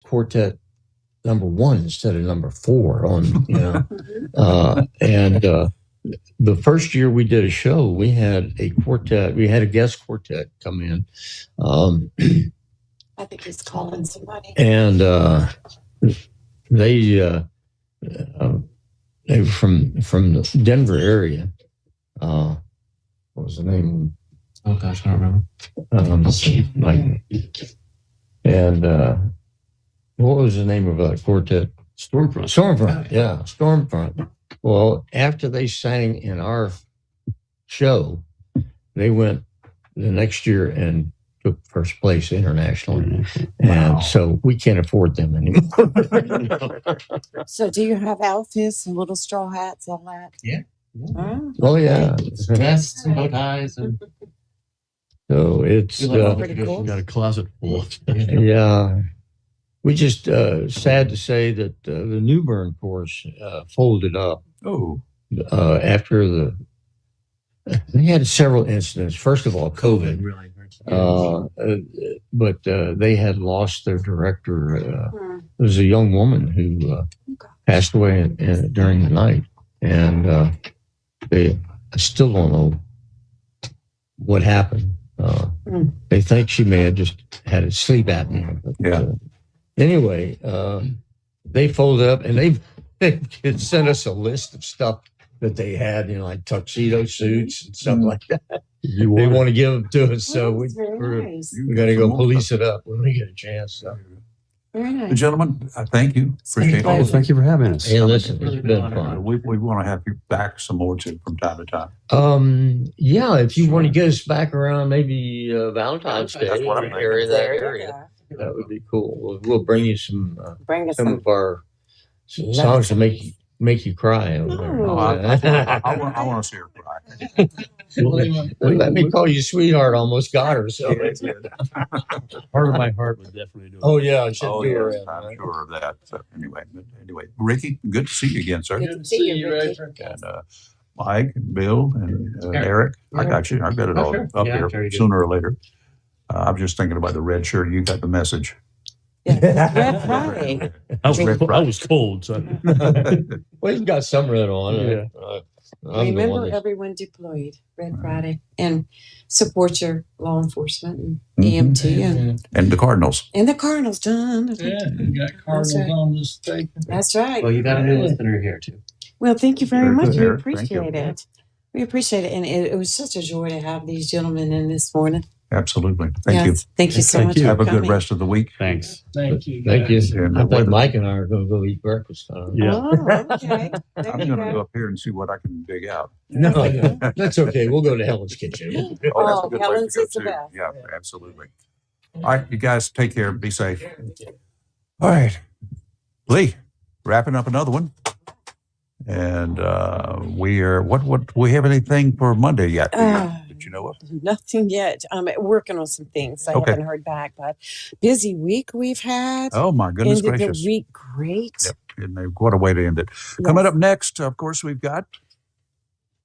quartet number 1 instead of number 4 on, and the first year we did a show, we had a guest quartet come in. I think he's calling somebody. And they were from the Denver area. What was the name? Oh gosh, I don't remember. And what was the name of that quartet? Stormfront. Yeah, Stormfront. Well, after they sang in our show, they went the next year and took first place internationally. And so we can't afford them anymore. So do you have outfits and little straw hats, all that? Yeah. Oh, yeah. Vests and bow ties. And so it's pretty cool. Got a closet full of stuff. Yeah. We just, sad to say that the New Bern course folded up. Oh. After they had several incidents. First of all, COVID. Really. But they had lost their director. There was a young woman who passed away during the night. And I still don't know what happened. They think she may have just had a sleep apnea. But, anyway, they folded up and they sent us a list of stuff that they had, like tuxedo suits and stuff like that. They want to give them to us, so we got to go police it up when we get a chance. So. Very nice. Gentlemen, thank you. Appreciate it. Thank you for having us. Hey, listen, it's been fun. We want to have you back some more from time to time. Yeah, if you want to get us back around maybe Valentine's Day, That's what I'm thinking. area, that would be cool. We'll bring you some of our songs to make you cry. I want to see her cry. Let me call you sweetheart. Almost got her. So Part of my heart would definitely do it. Oh yeah, I should be yes, around. I'm sure of that. So anyway, Ricky, good to see you again, sir. Good to see you, Ricky. And Mike, and Bill, and Eric. I got you. I got it all up here sooner or later. I'm just thinking about the red shirt. You got the message. Red Friday. I was cold. So. Well, he's got some red on. Yeah. Remember everyone deployed, Red Friday, and support your law enforcement and EMT and the Cardinals. And the Cardinals, John. Yeah, you got Cardinals on this thing. That's right. Well, you got a new listener here too. Well, thank you very much. We Eric. appreciate it. We appreciate it. And it was such a joy to have these gentlemen in this morning. Absolutely. Thank you. Thank you so much. Have a coming. good rest of the week. Thanks. Thank you. Thank you. And I think Mike and I are going to go eat breakfast. Yeah. Oh, okay. I'm going to go up here and see what I can dig out. No, that's okay. We'll go to Helen's Kitchen. That's a good place Helen's to go is the too. best. Yeah, absolutely. All right, you guys take care. Be safe. All right. Lee, wrapping up another one. And we have anything for Monday yet? Did you know of? Nothing yet. I'm working on some things. I haven't heard back, but busy week we've had. Oh my goodness Ended gracious. the week great. Yep. And what a way to end it. Coming up next, of course, we've got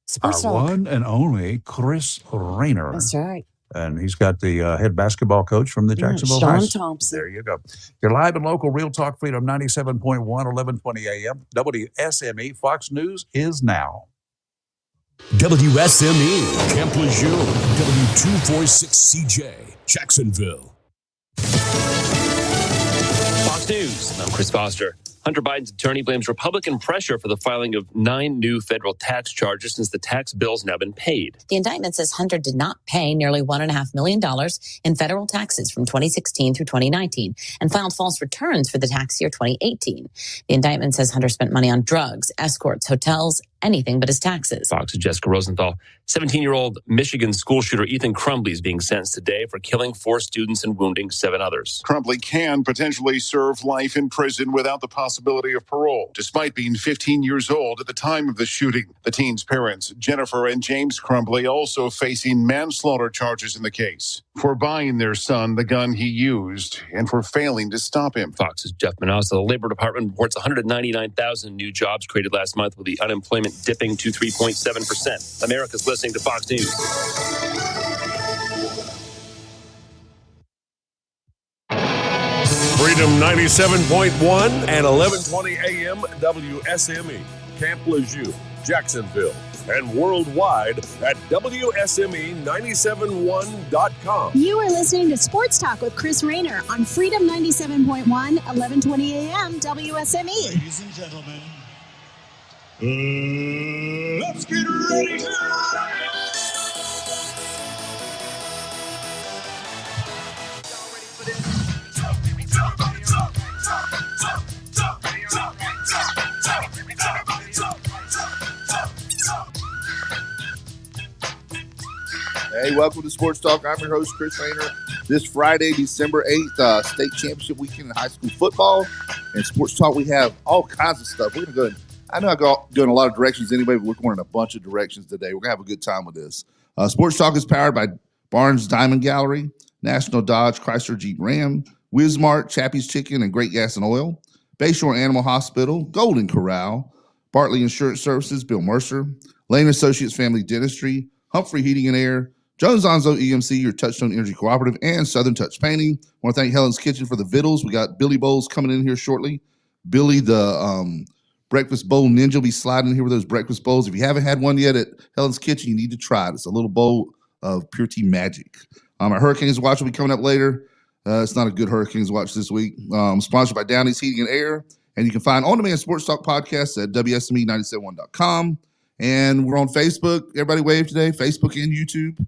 Sports our Talk. one and only Chris Rayner. That's right. And he's got the head basketball coach from the Jacksonville High Sean School. Thompson. There you go. You're live and local, Real Talk Freedom 97.1, 1120 a.m. WSME Fox News is now. WSME, Camp Lejeune, W246CJ, Jacksonville. Fox News, I'm Chris Foster. Hunter Biden's attorney blames Republican pressure for the filing of 9 new federal tax charges since the tax bill's now been paid. The indictment says Hunter did not pay nearly $1.5 million in federal taxes from 2016 through 2019 and filed false returns for the tax year 2018. The indictment says Hunter spent money on drugs, escorts, hotels, anything but his taxes. Fox's Jessica Rosenthal. 17-year-old Michigan school shooter Ethan Crumbley is being sentenced today for killing 4 students and wounding 7 others. Crumbley can potentially serve life in prison without the possibility of parole, despite being 15 years old at the time of the shooting. The teen's parents, Jennifer and James Crumbley, also facing manslaughter charges in the case for buying their son the gun he used and for failing to stop him. Fox's Jeff Manassa. The Labor Department reports 199,000 new jobs created last month, with the unemployment dipping to 3.7%. America's listening to Fox News. Freedom 97.1 and 1120 AM WSME, Camp Lejeune, Jacksonville, and worldwide at WSME971.com. You are listening to Sports Talk with Chris Rayner on Freedom 97.1, 1120 AM WSME. Ladies and gentlemen, let's get ready to Hey, welcome to Sports Talk. I'm your host, Chris Rayner. This Friday, December 8th, state championship weekend in high school football. And Sports Talk, we have all kinds of stuff. We're going to go I know I go in a lot of directions anyway, but we're going in a bunch of directions today. We're going to have a good time with this. Sports Talk is powered by Barnes Diamond Gallery, National Dodge Chrysler Jeep Ram, Wismart, Chappie's Chicken, and Great Gas and Oil, Bayshore Animal Hospital, Golden Corral, Bartley Insurance Services, Bill Mercer, Lane Associates Family Dentistry, Humphrey Heating and Air, Jones Onzo EMC, your Touchstone Energy Cooperative, and Southern Touch Painting. I want to thank Helen's Kitchen for the vittles. We got Billy Bowles coming in here shortly. Billy, the breakfast bowl ninja, will be sliding in here with those breakfast bowls. If you haven't had one yet at Helen's Kitchen, you need to try it. It's a little bowl of pure tea magic. Our Hurricanes Watch will be coming up later. It's not a good Hurricanes Watch this week. Sponsored by Downey's Heating and Air. And you can find on-demand Sports Talk podcasts at WSME971.com. And we're on Facebook. Everybody wave today, Facebook and YouTube.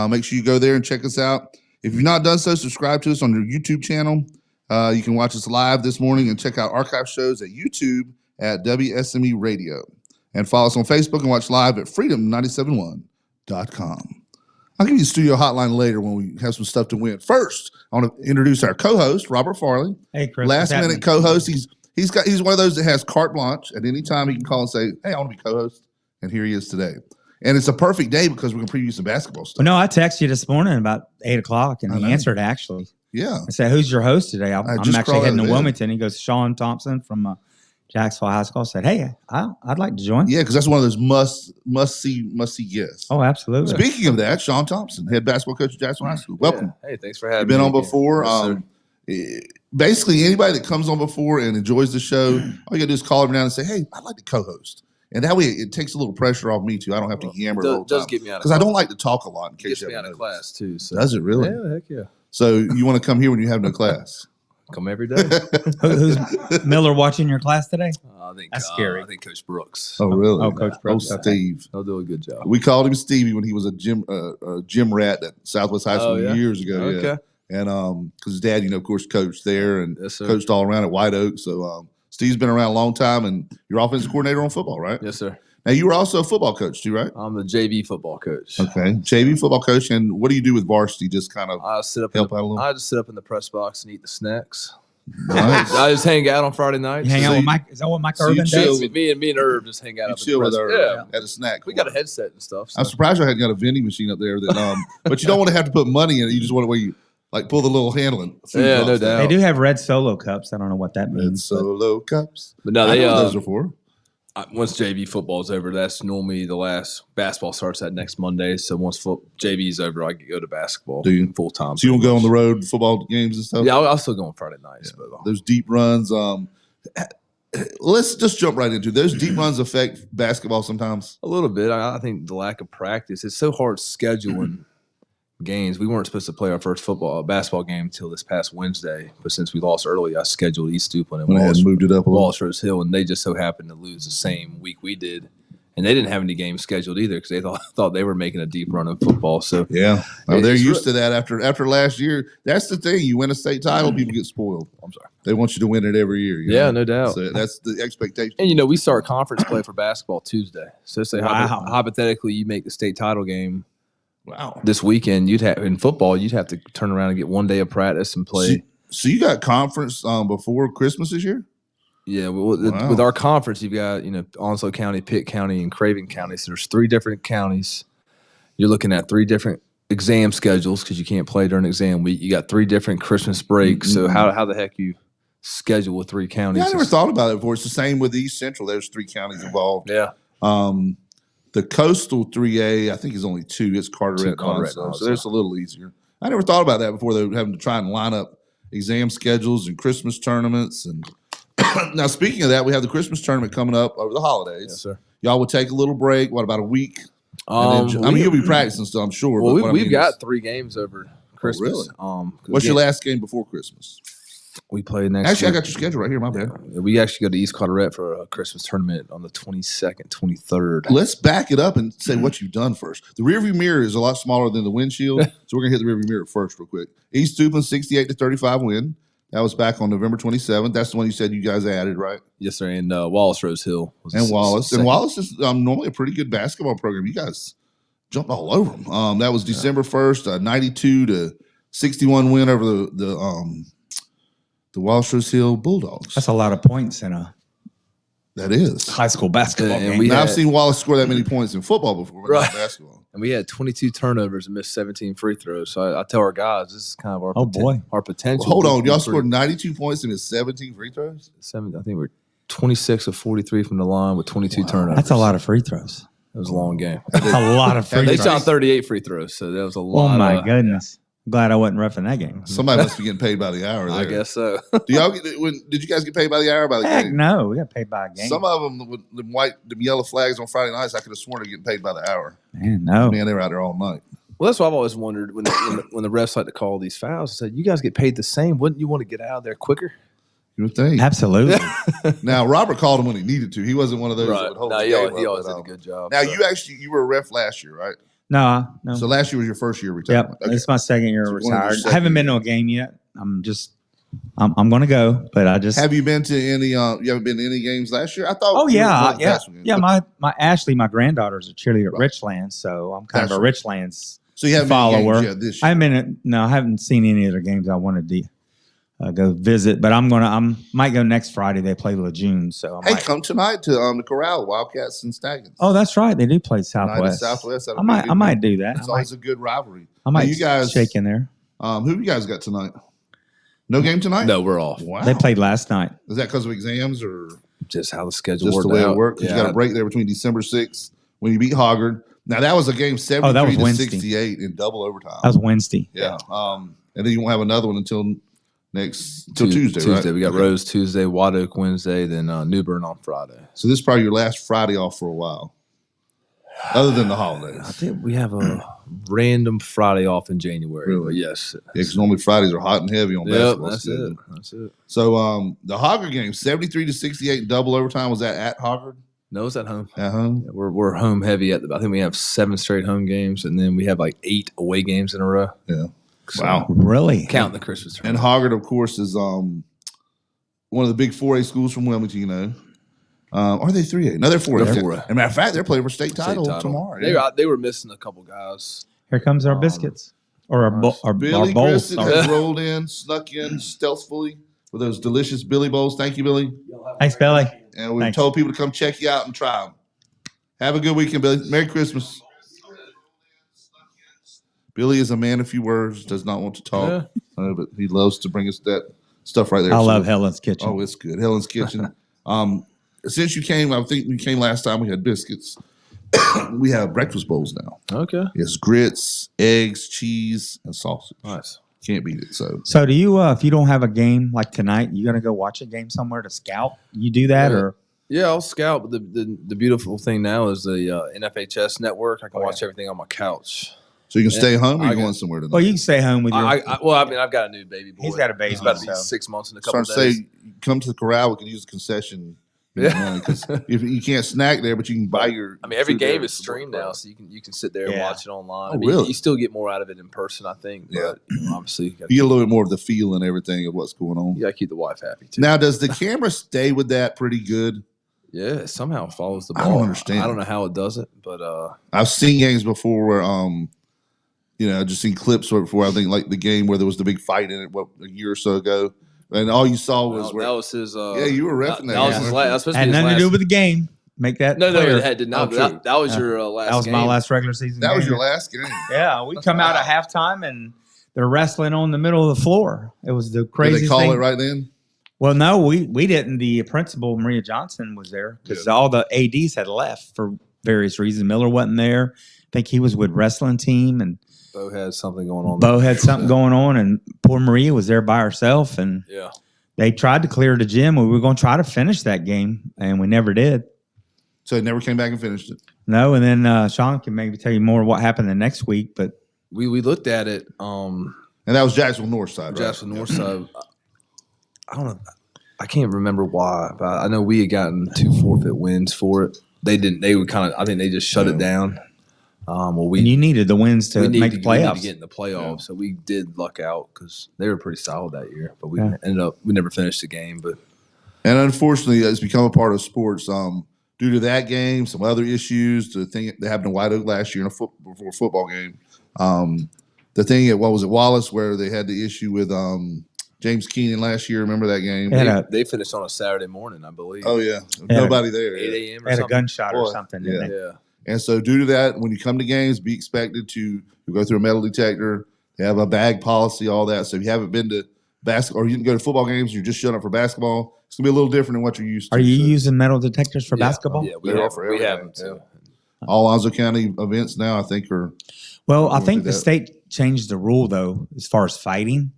Make sure you go there and check us out. If you've not done so, subscribe to us on your YouTube channel. You can watch us live this morning and check out archive shows at YouTube at WSME Radio. And follow us on Facebook and watch live at freedom971.com. I'll give you the studio hotline later when we have some stuff to win. First, I want to introduce our co-host, Robert Farley. Hey, Chris. Last-minute co-host. He's one of those that has carte blanche. At any time, he can call and say, hey, I want to be co-host. And here he is today. And it's a perfect day because we're going to preview some basketball stuff. Well, no, I texted you this morning about 8 o'clock, and he answered, actually. Yeah. I said, who's your host today? I'm actually heading to Wilmington. He goes, Sean Thompson from Jacksonville High School. I said, hey, I'd like to join. Yeah, because that's one of those must-see guests. Oh, absolutely. Speaking of that, Sean Thompson, head basketball coach at Jacksonville High School. Welcome. Yeah. Hey, thanks for having me. You've been on before. Yes, basically, anybody that comes on before and enjoys the show, all you got to do is call him down and say, hey, I'd like to co-host. And that way, it takes a little pressure off me, too. I don't have to yammer the whole time. Does get me out of because I don't like to talk a lot in case you me out of class, too. So. Does it really? Yeah, heck yeah. So you want to come here when you have no class? Come every day. Who's Miller watching your class today? That's scary. I think Coach Brooks. Oh, really? Oh, Coach Brooks. Oh, Steve. He'll do a good job. We called him Stevie when he was a gym rat at Southwest High School years ago. Okay. Yeah. And because his dad, of course, coached there and coached all around at White Oak. So Steve's been around a long time, and you're offensive coordinator on football, right? Yes, sir. Now, you were also a football coach, too, right? I'm the JV football coach. Okay. JV football coach. And what do you do with varsity? Just kind of help out a little? I just sit up in the press box and eat the snacks. Nice. I just hang out on Friday nights. You hang out with Mike? Is that what Mike Irvin does? Me and Irv just hang out up in the chill press with Irv at a snack. We got a headset and stuff. So. I'm surprised I hadn't got a vending machine up there. That, but you don't want to have to put money in it. You just want to where you pull the little handling. Yeah, no doubt. They do have red Solo cups. I don't know what that means. Red Solo cups. But no, I know what those are for. Once JV football's over, that's normally the last. Basketball starts that next Monday. So once JV's over, I can go to basketball full time. So you don't go on the road football games and stuff? Yeah, I'll still go on Friday nights. Yeah. But those deep runs. Let's just jump right into it. Those deep runs affect basketball sometimes. A little bit. I think the lack of practice. It's so hard scheduling games. We weren't supposed to play our first basketball game until this past Wednesday, but since we lost early, I scheduled East Duplin and moved it up a little. Walsh Rose Hill, and they just so happened to lose the same week we did, and they didn't have any games scheduled either because they thought they were making a deep run in football. So yeah, they're used to that after last year. That's the thing. You win a state title, people get spoiled. I'm sorry. They want you to win it every year. Yeah, no doubt. So that's the expectation. And we start conference play for basketball Tuesday. So say hypothetically you make the state title game. Wow! This weekend, you'd have to turn around and get 1 day of practice and play. So you got conference before Christmas this year? Yeah, with our conference, you've got Onslow County, Pitt County, and Craven County. So there's 3 different counties. You're looking at 3 different exam schedules because you can't play during exam week. You got 3 different Christmas breaks. Mm-hmm. So how the heck you schedule with 3 counties? Yeah, I never thought about it before. It's the same with East Central. There's 3 counties involved. Yeah. The coastal 3A, I think, is only 2. It's Carteret and Onslow. So there's a little easier. I never thought about that before. They were having to try and line up exam schedules and Christmas tournaments. And now, speaking of that, we have the Christmas tournament coming up over the holidays. Yes, sir. Y'all would take a little break. What, about a week? You'll be practicing still, I'm sure. Well, but we've got 3 games over Christmas. Oh, really? What's your last game before Christmas? We play next. Actually, week. I got your schedule right here. My bad. Yeah, we actually go to East Carteret for a Christmas tournament on the 22nd, 23rd. Let's back it up and say what you've done first. The rearview mirror is a lot smaller than the windshield, so we're gonna hit the rearview mirror first, real quick. East Stupin 68-35 win. That was back on November 27th. That's the one you said you guys added, right? Yes, sir. And Wallace Rose Hill was and Wallace. second. And Wallace is normally a pretty good basketball program. You guys jumped all over them. That was December 1st, 92-61 win over the Wallace Rose Hill Bulldogs. That's a lot of points in a that is high school basketball game. I've seen Wallace score that many points in football before, but not basketball. And we had 22 turnovers and missed 17 free throws. So I tell our guys, this is kind of our our potential. Well, hold on, y'all scored 92 points and missed 17 free throws. I think we're 26 of 43 from the line with 22 turnovers. That's a lot of free throws. It was a long game. That's a lot of free They throws. shot 38 free throws, so that was a lot. Oh my goodness! I'm glad I wasn't reffing that game. Somebody must be getting paid by the hour. There. I guess so. Did you guys get paid by the hour or by the Heck game? no, we got paid by a game. Some of them with the yellow flags on Friday nights, I could have sworn they're getting paid by the hour. Man, no. Man, they were out there all night. Well, that's what I've always wondered when the refs like to call these fouls. I said, you guys get paid the same. Wouldn't you want to get out of there quicker? You would think. Absolutely. Now, Robert called him when he needed to. He wasn't one of those that would hold No, the he game always up, did a good job. Now, so. you were a ref last year, right? No. So last year was your first year retirement. Yep, it's my second year So retired. I haven't been to a game yet. I'm going to go, but I just. Have you been to any? You haven't been to any games last year? I thought. Oh yeah. My Ashley, my granddaughter's a cheerleader at Richlands, so I'm kind of a Richlands. So you haven't follower. been to games yet this year? I haven't been. I haven't seen any of their games. I wanted to go visit, but I might go next Friday. They play Lejeune, so come tonight to the Corral, Wildcats and Stagons. Oh, that's right. They do play Southwest. Southwest. I might do that. It's always a good rivalry. I might you guys shake in there. Who you guys got tonight? No game tonight? No, we're off. Wow. They played last night. Is that because of exams or just how the schedule just worked the way out? it worked? Because you got a break there between December 6th when you beat Hoggard. Now that was a game 73-68 in double overtime. That was Wednesday. Yeah. And then you won't have another one until Tuesday, right? We got Rose Tuesday, White Oak Wednesday, then New Bern on Friday. So this is probably your last Friday off for a while, other than the holidays. I think we have a random Friday off in January. Really? But yes. Yeah, because normally Fridays are hot and heavy on basketball. That's it. So the Hoggard game, 73-68 in double overtime. Was that at Hoggard? No, it's at home. At home? Yeah, we're home heavy I think we have 7 straight home games, and then we have like 8 away games in a row. Yeah. So, wow. Really? Counting the Christmas tournament. And Hoggard, of course, is one of the big 4A schools from Wilmington, you know. Are they 3A? No, they're 4A. As a matter of fact, they're playing for state title tomorrow. They were missing a couple guys. Here comes our biscuits. Or our Billy bowls. Grissom has rolled in, snuck in stealthily with those delicious Billy Bowls. Thank you, Billy. Thanks, Billy. And we've told people to come check you out and try them. Have a good weekend, Billy. Merry Christmas. Billy is a man of few words, does not want to talk, but he loves to bring us that stuff right there. I love Helen's Kitchen. Oh, it's good. Helen's Kitchen. Since you came, I think we came last time, we had biscuits. We have breakfast bowls now. Okay. It's grits, eggs, cheese, and sausage. Nice. Can't beat it. So do you, if you don't have a game like tonight, you going to go watch a game somewhere to scout? You do that or? Yeah, I'll scout. But the beautiful thing now is the NFHS network. I can watch everything on my couch. So you can stay home or you going somewhere tonight? Well, you can stay home with your. I've got a new baby boy. He's got a baby. He's about to be 6 months in a couple of days. Say, come to the corral. We can use the concession. Because if you can't snack there, but you can buy your. I mean, every game is streamed now, so you can sit there and watch it online. Oh, really? You still get more out of it in person, I think. But obviously, you get a little bit more of the feel and everything of what's going on. You got to keep the wife happy too. Now, does the camera stay with that pretty good? Yeah, it somehow follows the ball. I don't understand. I don't know how it does it, but I've seen games before where I've just seen clips before. I think like the game where there was the big fight in it a year or so ago. And all you saw was that was his. You were reffing that. That was his last. Had nothing to do with the game. Make that no, clear. it did not. That was your last. That was game. my last regular season. That game. was your last game. Yeah, we come out at halftime and they're wrestling on the middle of the floor. It was the craziest Did they call thing. it right then? Well, no, we didn't. The principal, Maria Johnson, was there because all the ADs had left for various reasons. Miller wasn't there. I think he was with wrestling team, and Bo had something going on. Bo had something going on, and poor Maria was there by herself. And they tried to clear the gym. We were going to try to finish that game, and we never did. So it never came back and finished it. No, and then Sean can maybe tell you more what happened the next week. But we looked at it. And that was Jacksonville North Side. Jacksonville North Side. I don't know. I can't remember why, but I know we had gotten 2 forfeit wins for it. They didn't. They would kind of. I think they just shut it down. And you needed the wins to make the playoffs. We needed to get in the playoffs, so we did luck out because they were pretty solid that year. But we ended up. We never finished the game. And unfortunately, it's become a part of sports. Due to that game, some other issues, the thing that happened in White Oak last year before a football game. The thing at Wallace where they had the issue with James Keenan last year. Remember that game? They finished on a Saturday morning, I believe. Oh yeah, nobody there. 8 a.m. Had a gunshot or something. Yeah. And so due to that, when you come to games, be expected to go through a metal detector. They have a bag policy, all that. So if you haven't been to basketball or you didn't go to football games, you're just showing up for basketball. It's gonna be a little different than what you're used to. Are you using metal detectors for basketball? Yeah, we have them too. All Onslow County events now, I think, are. Well, I think the state changed the rule though, as far as fighting.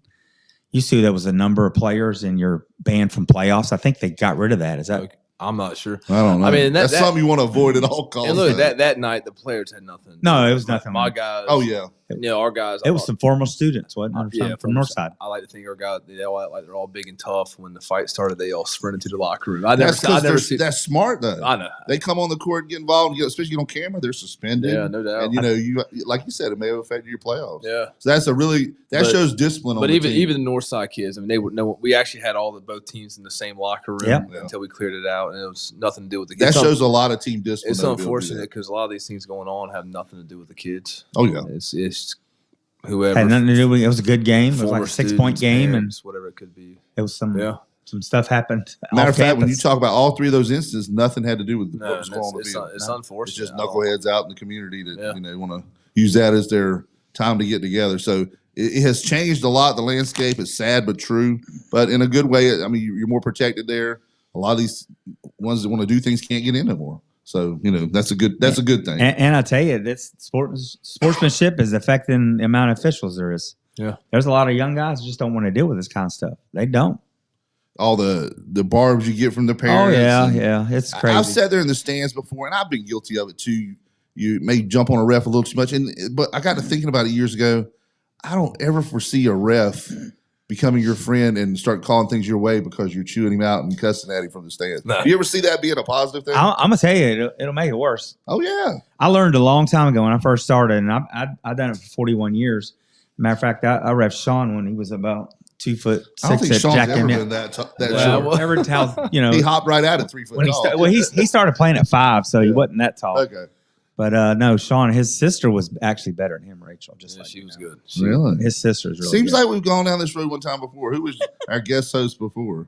You see, there was a number of players and you're banned from playoffs. I think they got rid of that. Is that? I'm not sure. I don't know. I mean, that's something you want to avoid at all costs. And look, that night the players had nothing. No, it was nothing. My guys. Oh yeah. Our guys. It was some former students, wasn't it? From Northside. I like to think our guys. They all act like they're all big and tough. When the fight started, they all sprinted to the locker room. That's smart though. I know. They come on the court, get involved, especially on camera. They're suspended. Yeah, no doubt. And you like you said, it may have affected your playoffs. Yeah. So that shows discipline. But on even the Northside kids, I mean, they would know. We actually had both teams in the same locker room until we cleared it out, and it was nothing to do with the kids. That shows a lot of team discipline. It's unfortunate because a lot of these things going on have nothing to do with the kids. Oh yeah, it's whoever had nothing to do with it. Was a good game. It was like a 6-point game, parents, and whatever it could be. It was some stuff happened. Matter of fact, when you talk about all three of those instances, nothing had to do with what was going on the field. It's unfortunate. It's just knuckleheads out in the community that want to use that as their time to get together. So it has changed a lot. The landscape is sad but true, but in a good way. I mean, you're more protected there. A lot of these ones that want to do things can't get in anymore. So that's a good thing. And I tell you, this sportsmanship is affecting the amount of officials there is. Yeah, there's a lot of young guys who just don't want to deal with this kind of stuff. They don't. All the barbs you get from the parents. Oh yeah, it's crazy. I've sat there in the stands before, and I've been guilty of it too. You may jump on a ref a little too much, but I got to thinking about it years ago. I don't ever foresee a ref becoming your friend and start calling things your way because you're chewing him out and cussing at him from the stands. No. Do you ever see that being a positive thing? I'm gonna tell you, it'll make it worse. Oh yeah, I learned a long time ago when I first started, and I've done it for 41 years. Matter of fact, I ref Sean when he was about 2'6" I don't think at Sean's Jack ever Emmett. been that short. Every tell he hopped right out at 3 foot tall. He started playing at 5, so he wasn't that tall. Okay. But no, Sean, his sister was actually better than him, Rachel. She was good. Really? His sister's really Seems good. like we've gone down this road one time before. Who was our guest host before?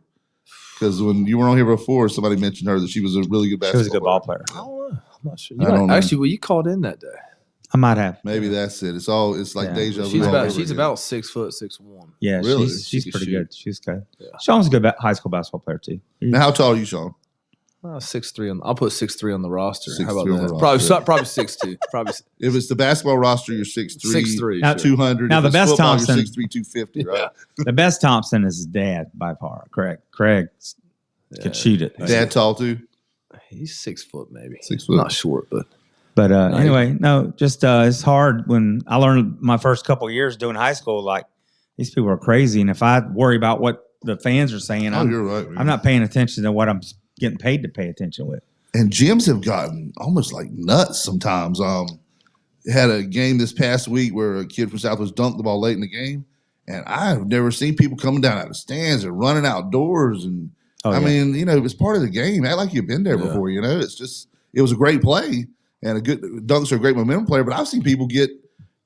Because when you were on here before, somebody mentioned her that she was a really good basketball She was a good ball player. I don't know. I'm not sure. I don't know. Actually, you called in that day. I might have. Maybe that's it. It's like deja vu. She's about 6 foot 6'1". Yeah, really? she's pretty good. She's good. Yeah. Sean was a good high school basketball player too. Now, how tall are you, Sean? 6'3". I'll put 6'3" on the roster. 6'3" How about on the that? roster. Probably 6'2". Probably if it's the basketball roster, you're 6'3", 6'3", Now, 200. Now If the it's best football, Thompson, you're 6'3", 250, right? The best Thompson is his dad by far. Craig could shoot it. Dad tall too. He's 6 foot, maybe. 6 foot. Not short, but. But anyway, no, just it's hard when I learned my first couple of years doing high school. Like these people are crazy, and if I worry about what the fans are saying, you're right. Man. I'm not paying attention to what I'm getting paid to pay attention with. And gyms have gotten almost like nuts sometimes. Had a game this past week where a kid from Southwest dunked the ball late in the game, and I've never seen people coming down out of the stands and running outdoors. And I mean, it's part of the game. Act like you've been there before. It's just it was a great play. And dunks are a great momentum player, but I've seen people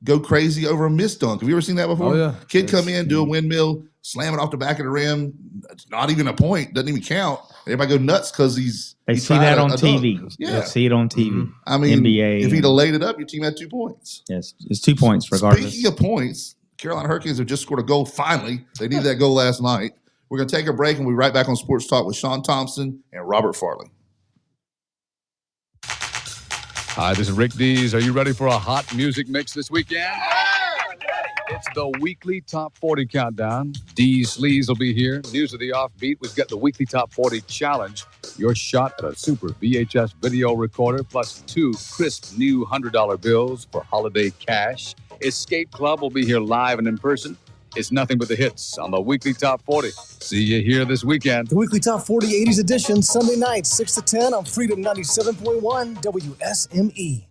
go crazy over a missed dunk. Have you ever seen that before? Oh, yeah. Kid come in, do a windmill, slam it off the back of the rim. It's not even a point. Doesn't even count. Everybody go nuts because they see that on TV. Dunk. Yeah. They see it on TV. Mm-hmm. I mean, NBA. If he'd have laid it up, your team had 2 points. Yes, it's 2 points regardless. Speaking of points, Carolina Hurricanes have just scored a goal finally. They needed that goal last night. We're going to take a break and we'll be right back on Sports Talk with Sean Thompson and Robert Farley. Hi, this is Rick Dees. Are you ready for a hot music mix this weekend? It's the weekly Top 40 countdown. D. Sleaze will be here. News of the Offbeat. We've got the weekly Top 40 challenge. Your shot at a super VHS video recorder plus 2 crisp new $100 bills for holiday cash. Escape Club will be here live and in person. It's nothing but the hits on the weekly Top 40. See you here this weekend. The weekly Top 40 80s edition, Sunday night, 6 to 10 on Freedom 97.1 WSME.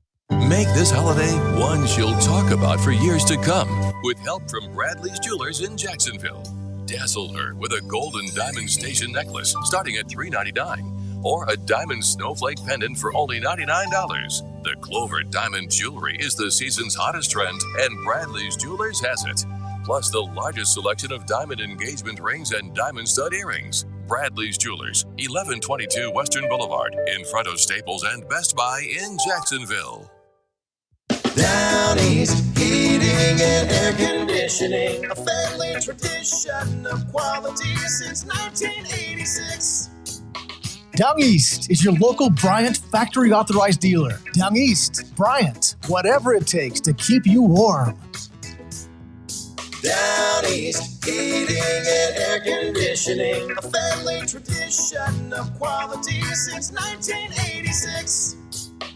Make this holiday one she'll talk about for years to come with help from Bradley's Jewelers in Jacksonville. Dazzle her with a golden diamond station necklace starting at $3.99 or a diamond snowflake pendant for only $99. The Clover Diamond Jewelry is the season's hottest trend, and Bradley's Jewelers has it. Plus the largest selection of diamond engagement rings and diamond stud earrings. Bradley's Jewelers, 1122 Western Boulevard, in front of Staples and Best Buy in Jacksonville. Down East Heating and Air Conditioning, a family tradition of quality since 1986. Down East is your local Bryant factory authorized dealer. Down East, Bryant, whatever it takes to keep you warm. Down East Heating and Air Conditioning, a family tradition of quality since 1986.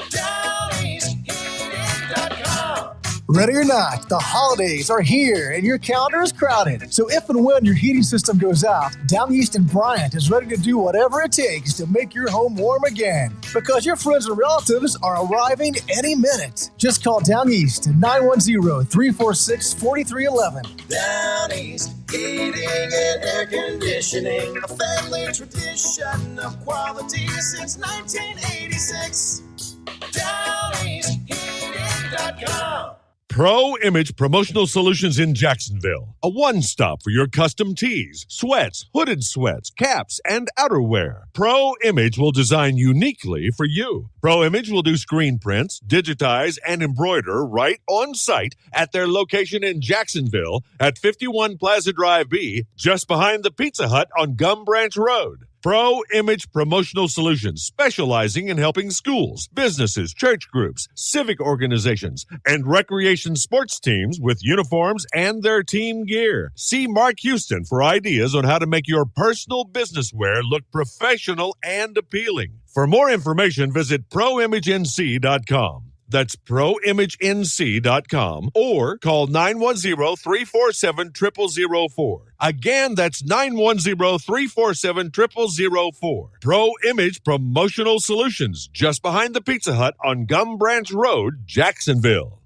DownEastHeating.com. Ready or not, the holidays are here and your calendar is crowded. So if and when your heating system goes out, Down East and Bryant is ready to do whatever it takes to make your home warm again. Because your friends and relatives are arriving any minute. Just call Down East at 910-346-4311. Down East Heating and Air Conditioning, a family tradition of quality since 1986. DownEastHeating.com. Pro Image Promotional Solutions in Jacksonville. A one-stop for your custom tees, sweats, hooded sweats, caps, and outerwear. Pro Image will design uniquely for you. Pro Image will do screen prints, digitize, and embroider right on site at their location in Jacksonville at 51 Plaza Drive B, just behind the Pizza Hut on Gum Branch Road. Pro Image Promotional Solutions, specializing in helping schools, businesses, church groups, civic organizations, and recreation sports teams with uniforms and their team gear. See Mark Houston for ideas on how to make your personal business wear look professional and appealing. For more information, visit ProImageNC.com. That's ProImageNC.com or call 910-347-0004. Again, that's 910-347-0004. Pro Image Promotional Solutions, just behind the Pizza Hut on Gum Branch Road, Jacksonville.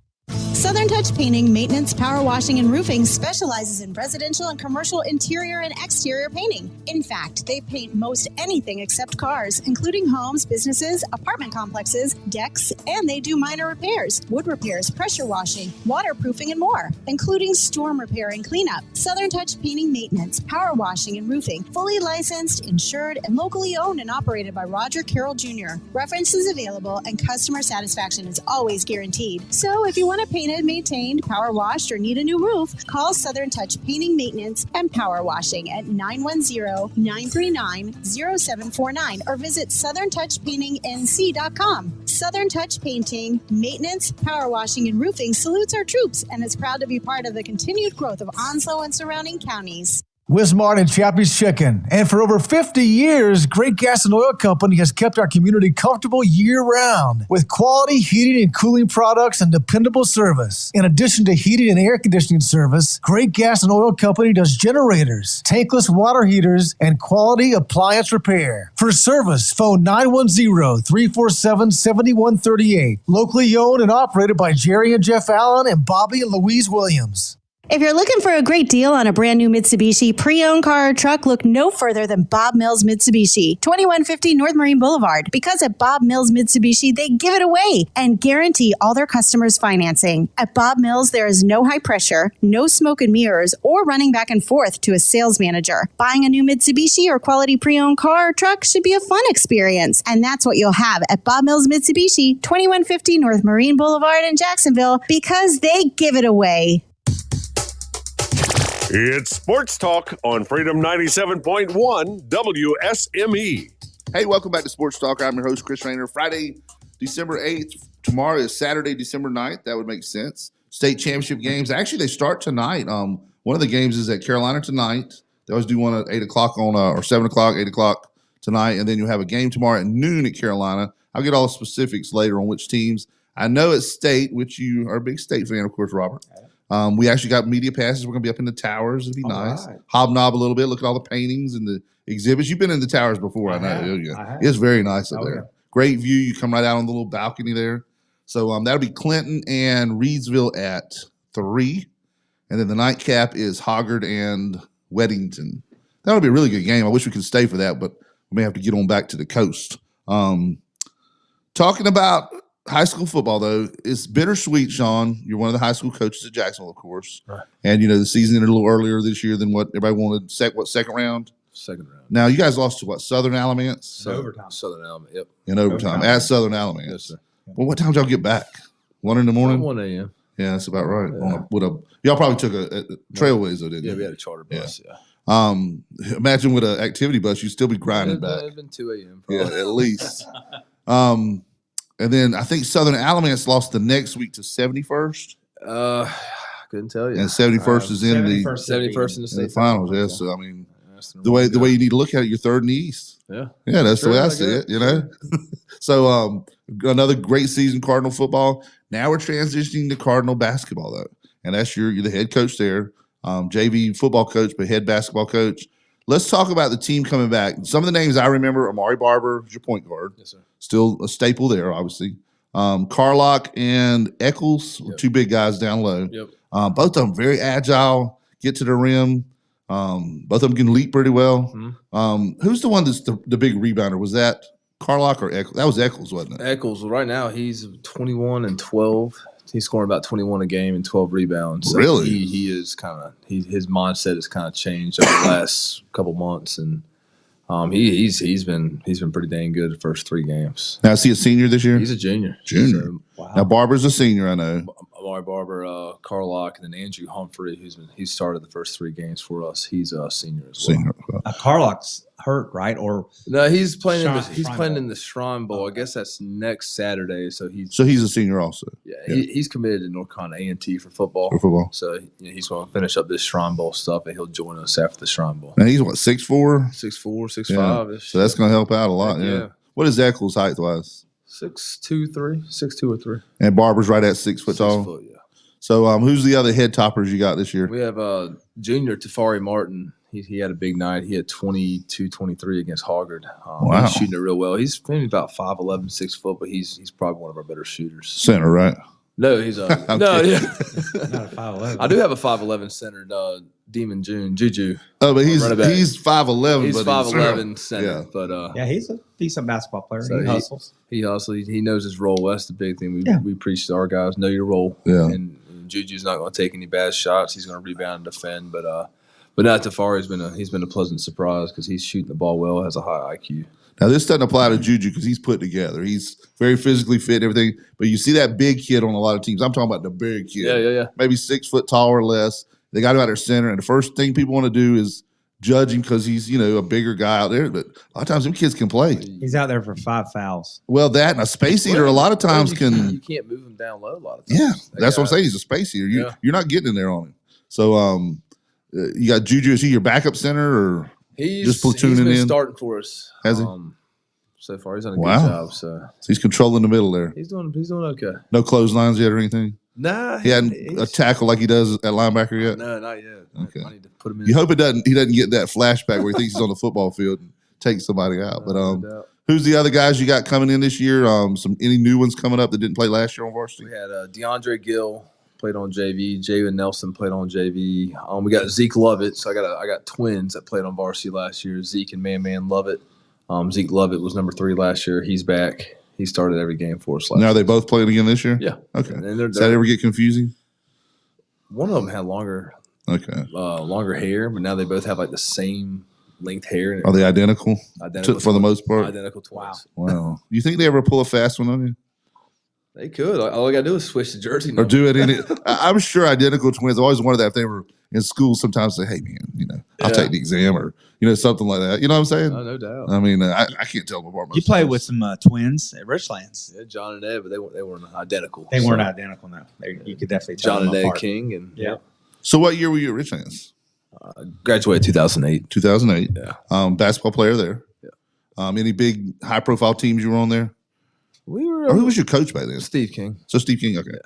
Southern Touch Painting, Maintenance, Power Washing, and Roofing specializes in residential and commercial interior and exterior painting. In fact, they paint most anything except cars, including homes, businesses, apartment complexes, decks, and they do minor repairs, wood repairs, pressure washing, waterproofing, and more, including storm repair and cleanup. Southern Touch Painting, Maintenance, Power Washing, and Roofing, fully licensed, insured, and locally owned and operated by Roger Carroll Jr. References available and customer satisfaction is always guaranteed. So if you want to paint maintained, power washed, or need a new roof, call Southern Touch Painting, Maintenance, and Power Washing at 910-939-0749 or visit SouthernTouchPaintingNC.com. Southern Touch Painting, Maintenance, Power Washing, and Roofing salutes our troops and is proud to be part of the continued growth of Onslow and surrounding counties. Wismart and Chappie's Chicken. And for over 50 years, Great Gas and Oil Company has kept our community comfortable year-round with quality heating and cooling products and dependable service. In addition to heating and air conditioning service, Great Gas and Oil Company does generators, tankless water heaters, and quality appliance repair. For service, phone 910-347-7138. Locally owned and operated by Jerry and Jeff Allen and Bobby and Louise Williams. If you're looking for a great deal on a brand new Mitsubishi pre-owned car or truck, look no further than Bob Mills Mitsubishi, 2150 North Marine Boulevard. Because at Bob Mills Mitsubishi, they give it away and guarantee all their customers financing. At Bob Mills, there is no high pressure, no smoke and mirrors, or running back and forth to a sales manager. Buying a new Mitsubishi or quality pre-owned car or truck should be a fun experience. And that's what you'll have at Bob Mills Mitsubishi, 2150 North Marine Boulevard in Jacksonville, because they give it away. It's Sports Talk on Freedom 97.1 WSME. Hey, welcome back to Sports Talk. I'm your host, Chris Rainer. Friday, December 8th. Tomorrow is Saturday, December 9th. That would make sense. state championship games. Actually, they start tonight. One of the games is at Carolina tonight. They always do one at 8 o'clock or 7 o'clock, 8 o'clock tonight. And then you'll have a game tomorrow at noon at Carolina. I'll get all the specifics later on which teams. I know at State, which you are a big State fan, of course, Robert. We actually got media passes. We're going to be up in the towers. It'll be nice. Right. Hobnob a little bit. Look at all the paintings and the exhibits. You've been in the towers before, I know. Yeah. It's very nice up there. Yeah. Great view. You come right out on the little balcony there. So that'll be Clinton and Reedsville at 3. And then the nightcap is Hoggard and Weddington. That'll be a really good game. I wish we could stay for that, but we may have to get on back to the coast. Talking about high school football, though, it's bittersweet, Sean. You're one of the high school coaches at Jacksonville, of course. Right. And, the season ended a little earlier this year than what everybody wanted. Second round? Second round. Now, you guys lost to what, Southern Alamance? Overtime. Southern Alamance, yep. In overtime. At Southern Alamance. Yes, sir. Well, what time did y'all get back? 1 in the morning? 1 a.m. Yeah, that's about right. Yeah. Y'all probably took a Trailways, though, didn't you? Yeah, we had a charter bus, yeah. Imagine with an activity bus, you'd still be grinding back. It'd been 2 a.m. Yeah, at least. And then I think Southern Alamance lost the next week to 71st. Couldn't tell you. And 71st is in the 71st in the state finals. Yeah, so I mean, the way you need to look at it, you're third in the East. Yeah, yeah, that's the way I see it. So another great season, Cardinal football. Now we're transitioning to Cardinal basketball, though, and that's you're the head coach there, JV football coach, but head basketball coach. Let's talk about the team coming back. Some of the names I remember: Amari Barber, who's your point guard. Yes, sir. Still a staple there, obviously. Carlock and Eccles, two big guys down low. Yep. Both of them very agile, get to the rim. Both of them can leap pretty well. Mm-hmm. Who's the one that's the big rebounder? Was that Carlock or Eccles? That was Eccles, wasn't it? Eccles. Right now, he's 21 and 12. He's scoring about 21 a game and 12 rebounds. So really? He is his mindset has kind of changed over the last couple months, and he's been pretty dang good the first 3 games. Now, is he a senior this year? He's a junior. Junior. So, wow. Now Barber's a senior, I know. Amari Barber, Carlock, and then Andrew Humphrey, he's started the first 3 games for us. He's a senior as well. Carlock's hurt, right? Or no, he's playing in the Shrine Bowl. I guess that's next Saturday. So he's a senior also. Yeah. He's committed to North Carolina A&T for football. So he's going to finish up this Shrine Bowl stuff, and he'll join us after the Shrine Bowl. Now he's what, 6'4"? 6'4", 6'5". So that's going to help out a lot. Yeah. What is Eccles height wise? 6'2" or 3. And Barber's right at 6 foot tall. 6 foot, yeah. So who's the other head toppers you got this year? We have junior Tafari Martin. He had a big night. He had 22, 23 against Hoggard. Wow. He's shooting it real well. He's maybe about 5'11", 6 foot, but he's probably one of our better shooters. Center, right? No, he's not a 5'11". I do have a 5'11" center, Demon Juju. Oh, but he's 5'11". He's 5'11" center. Yeah. But he's a decent basketball player. So he hustles. He hustles. He knows his role. That's the big thing. We preach to our guys: know your role. Yeah. And Juju's not going to take any bad shots. He's going to rebound and defend. But not Tafari he's been a pleasant surprise because he's shooting the ball well, has a high IQ. Now this doesn't apply to Juju because he's put together. He's very physically fit and everything. But you see that big kid on a lot of teams. I'm talking about the big kid. Yeah. Maybe 6 foot tall or less. They got him out there center, and the first thing people want to do is judge him because he's a bigger guy out there. But a lot of times them kids can play. He's out there for 5 fouls. Well, that and a space eater a lot of times can. You can't move him down low a lot of times. Yeah, that's what I'm saying. He's a space eater. You're not getting in there on him. So you got Juju. Is he your backup center or just platooning he's been in? Starting for us. Has he? So far, he's done a good job. So he's controlling the middle there. He's doing okay. No clotheslines yet or anything. Nah, he hadn't a tackle like he does at linebacker yet. No, not yet. Okay. I need to put him in. You hope he doesn't get that flashback where he thinks he's on the football field and takes somebody out. But who's the other guys you got coming in this year? Any new ones coming up that didn't play last year on varsity? We had DeAndre Gill played on JV. Jalen Nelson played on JV. We got Zeke Lovett. So I got twins that played on varsity last year. Zeke and Man Lovett. Zeke Lovett was number 3 last year. He's back. He started every game for us last year. Now, are they both playing again this year? Yeah. Okay. And Does that ever get confusing? One of them had longer hair, but now they both have like the same length hair. Are they identical? For the most part? Identical twins. Wow. You think they ever pull a fast one on you? They could. All I got to do is switch the jersey number. Or do it in it. I'm sure identical twins. I always wondered that if they were in school sometimes say, hey, man, I'll take the exam or, something like that. You know what I'm saying? Oh, no doubt. I mean, I can't tell them apart. You played with some twins at Richlands. Yeah, John and Ed, but they weren't identical. They weren't identical, no. You could definitely tell John and them Ed apart. King. And yeah. So what year were you at Richlands? Graduated 2008. 2008. Yeah. Basketball player there. Yeah. Any big high-profile teams you were on there? We were. Or who was your coach back then? Steve King. So Steve King, okay. Yeah.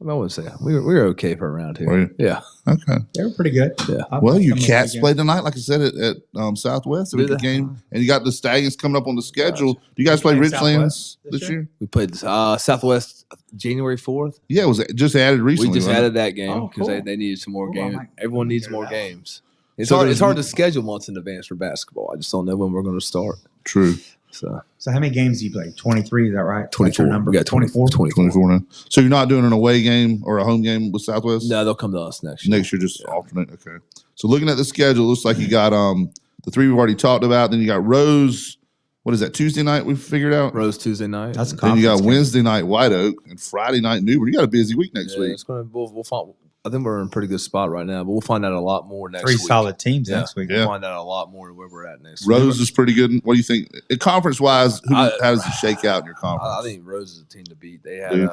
I wouldn't say we were okay for around here. Were you? Yeah. Okay. They were pretty good. Yeah. Well, your Cats played tonight, like I said, at Southwest. It was a game, and you got the Stallions coming up on the schedule. Do you guys play Richlands this year? We played Southwest January 4th. Yeah, it was just added recently. We just wasn't added it? that game because cool. they needed some more games. Everyone needs more games. It's So hard. there's It's hard to schedule months in advance for basketball. I just don't know when we're going to start. True. So how many games do you play? 23, is that right? 24. Number? We got 24. 24 now. So you're not doing an away game or a home game with Southwest? No, they'll come to us next year. Next year, just alternate. Okay. So looking at the schedule, it looks like you got the three we've already talked about. Then you got Rose. What is that? Tuesday night we figured out. Rose Tuesday night. That's a Then you got conference game. Wednesday night White Oak and Friday night Newbern. You got a busy week next week. It's gonna. We'll find. I think we're in a pretty good spot right now, but we'll find out a lot more next Three week. solid teams next week. We'll find out a lot more where we're at next Rose week. is pretty good. What do you think? Conference wise, how does it shake out in your conference? I think Rose is a team to beat. They had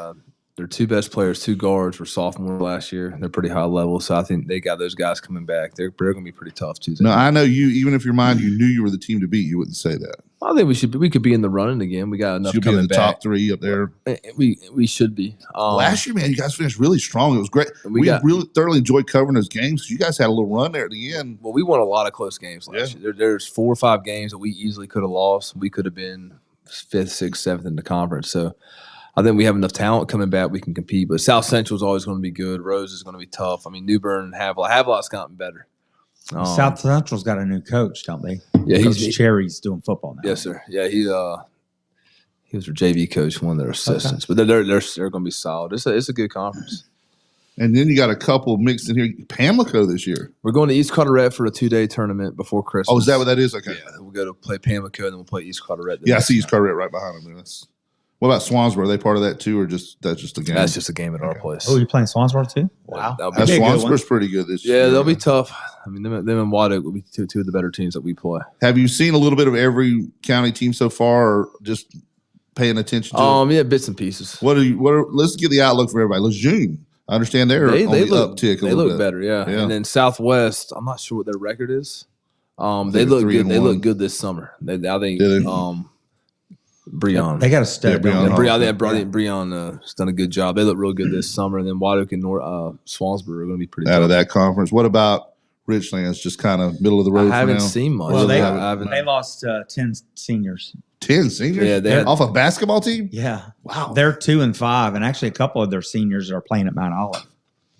their two best players, two guards, were sophomore last year. They're pretty high level, so I think they got those guys coming back. They're going to be pretty tough Tuesday. No, I know you. Even if your mind you knew you were the team to beat, you wouldn't say that. I think we could be in the running again. We got enough You'll be coming in the back. top three up there. We should be. Last year, man, you guys finished really strong. It was great. We really thoroughly enjoyed covering those games. You guys had a little run there at the end. Well, we won a lot of close games last year. There's 4 or 5 games that we easily could have lost. We could have been 5th, 6th, 7th in the conference. So I think we have enough talent coming back. We can compete. But South Central is always going to be good. Rose is going to be tough. I mean, Newbern and Havelock's gotten better. South Central's got a new coach, don't they? Yeah, Coach Cherry's doing football now. Yes, sir. Yeah, he was their JV coach, one of their assistants. But they're going to be solid. It's a good conference. And then you got a couple mixed in here. Pamlico this year. We're going to East Carteret for a 2-day tournament before Christmas. Oh, is that what that is? Okay. Yeah, we'll go to play Pamlico, and then we'll play East Carteret. Yeah, I see East Carteret right behind them. What about Swansboro? Are they part of that too, or that's just a game? That's just a game at our place. Oh, you're playing Swansboro too? Wow. Swansboro's pretty good this year. Yeah, they'll be tough. I mean, them and White Oak will be two of the better teams that we play. Have you seen a little bit of every county team so far, or just paying attention to? Yeah, bits and pieces. Let's get the outlook for everybody. Lejeune, I understand they're on the uptick. They look better, yeah. And then Southwest, I'm not sure what their record is. They look good. They look good this summer. I think. Breon. They got a stud. Breon has done a good job. They look real good this summer. And then White Oak and Swansboro are going to be pretty out tough. of that conference. What about Richlands? Just kind of middle of the road. I haven't seen much. Well, they lost 10 seniors. 10 seniors? Yeah, they had, off a basketball team? Yeah. Wow. They're 2 and 5, and actually a couple of their seniors are playing at Mount Olive.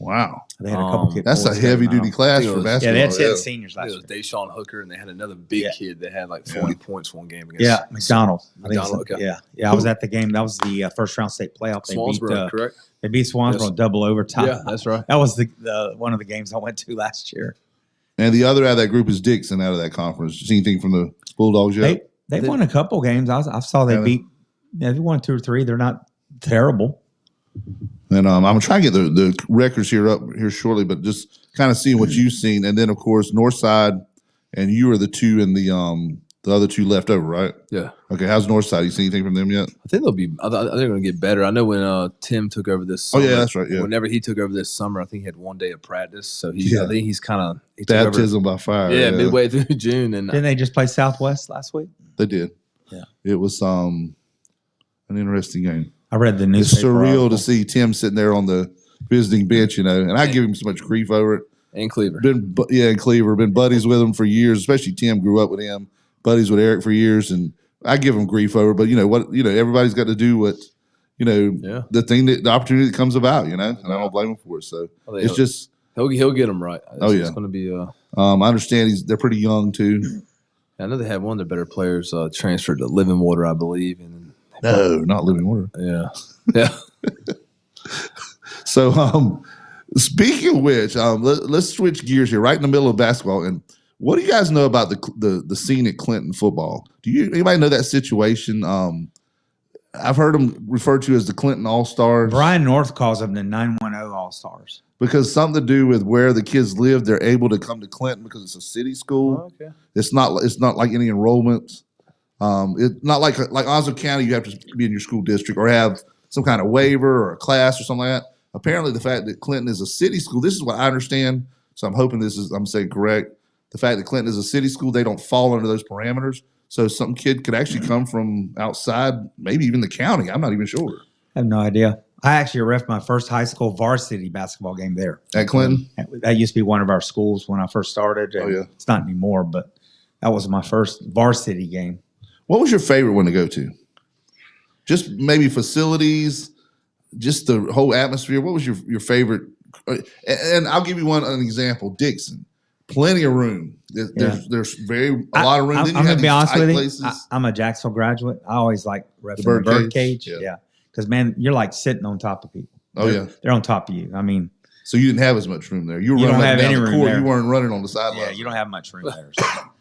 Wow. They had a couple kids. That's a heavy duty class for basketball. Yeah, they had 10 seniors last year. It was Deshaun Hooker, and they had another big kid that had like 40 points one game against. McDonald. Okay. I was at the game. That was the first round state playoff. Swansboro, correct? They beat Swansboro double overtime. Yeah, that's right. That was the one of the games I went to last year. And the other out of that group is Dixon out of that conference. See anything from the Bulldogs yet? They won a couple games. I saw they beat. Yeah, they won 2 or 3. They're not terrible. And I'm going to try and get the records up here shortly, but just kind of seeing what you've seen. And then, of course, Northside, and you are the two in the other two left over, right? Yeah. Okay, how's Northside? You seen anything from them yet? I think they're going to get better. I know when Tim took over this summer. Oh, yeah, that's right. Yeah. Whenever he took over this summer, I think he had 1 day of practice. So I think he's kind of baptism by fire. Yeah, midway through June. And didn't they just play Southwest last week? They did. Yeah. It was an interesting game. I read the news. It's surreal to see Tim sitting there on the visiting bench, and I give him so much grief over it. And Cleaver. And Cleaver. Been buddies with him for years, especially Tim grew up with him, buddies with Eric for years, and I give him grief over it. But everybody's got to do what, the opportunity that comes about, and I don't blame him for it. So it's just he'll get them right. It's going to be I understand they're pretty young too. I know they had one of their better players transferred to Living Water, I believe, and no, not Living Water. Yeah. So, speaking of which, let's switch gears here, right in the middle of basketball. And what do you guys know about the scene at Clinton football? Anybody know that situation? I've heard them referred to as the Clinton All-Stars. Brian North calls them the 910 no all-stars. Because something to do with where the kids live, they're able to come to Clinton because it's a city school. Okay. It's not like any enrollments. It's not like Onslow County. You have to be in your school district or have some kind of waiver or a class or something like that. Apparently, the fact that Clinton is a city school, this is what I understand. So I'm hoping I'm saying correct. The fact that Clinton is a city school, they don't fall under those parameters. So some kid could actually come from outside, maybe even the county. I'm not even sure. I have no idea. I actually reffed my first high school varsity basketball game there. At Clinton? That used to be one of our schools when I first started. Oh, yeah. It's not anymore, but that was my first varsity game. What was your favorite one to go to? Just maybe facilities, just the whole atmosphere. What was your favorite? And I'll give you an example. Dixon. Plenty of room. There's a lot of room. I'm going to be honest with you. I'm a Jacksonville graduate. I always like reffing the birdcage. Yeah. Because, man, you're like sitting on top of people. They're on top of you. I mean. So you didn't have as much room there. You were running down the court. You weren't running on the sideline. Yeah, you don't have much room there.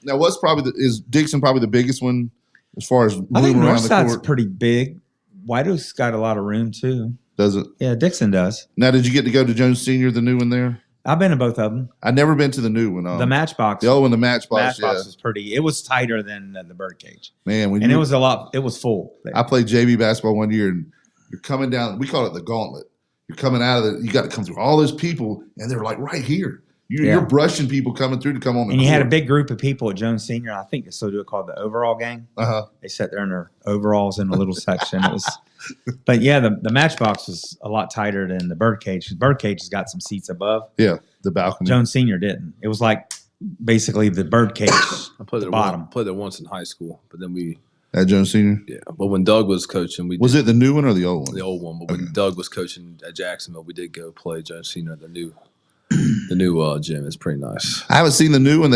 Now, is Dixon probably the biggest one as far as room I think around the Northside's court? pretty big. White Oak's got a lot of room, too. Does it? Yeah, Dixon does. Now, did you get to go to Jones Senior, the new one there? I've been to both of them. I've never been to the new one. The Matchbox. The old one, the Matchbox. Matchbox was pretty. It was tighter than the birdcage. Man, it was a lot. It was full. I played JV basketball one year, and you're coming down. We call it the gauntlet. You're coming out of you got to come through all those people, and they're like right here. You're brushing people coming through to come on the And you court. had a big group of people at Jones Senior. I think they still do it called the overall gang. They sat there in their overalls in a little section. It was, but yeah, the Matchbox was a lot tighter than the birdcage. The birdcage has got some seats above. Yeah, the balcony. Jones Senior didn't. It was like basically the birdcage. I played the there bottom. Played there once in high school, but then we at Jones Senior. Yeah, but when Doug was coaching, was it the new one or the old one? The old one. But when Doug was coaching at Jacksonville, we did go play Jones Senior at the new gym. It's pretty nice. I haven't seen the new one.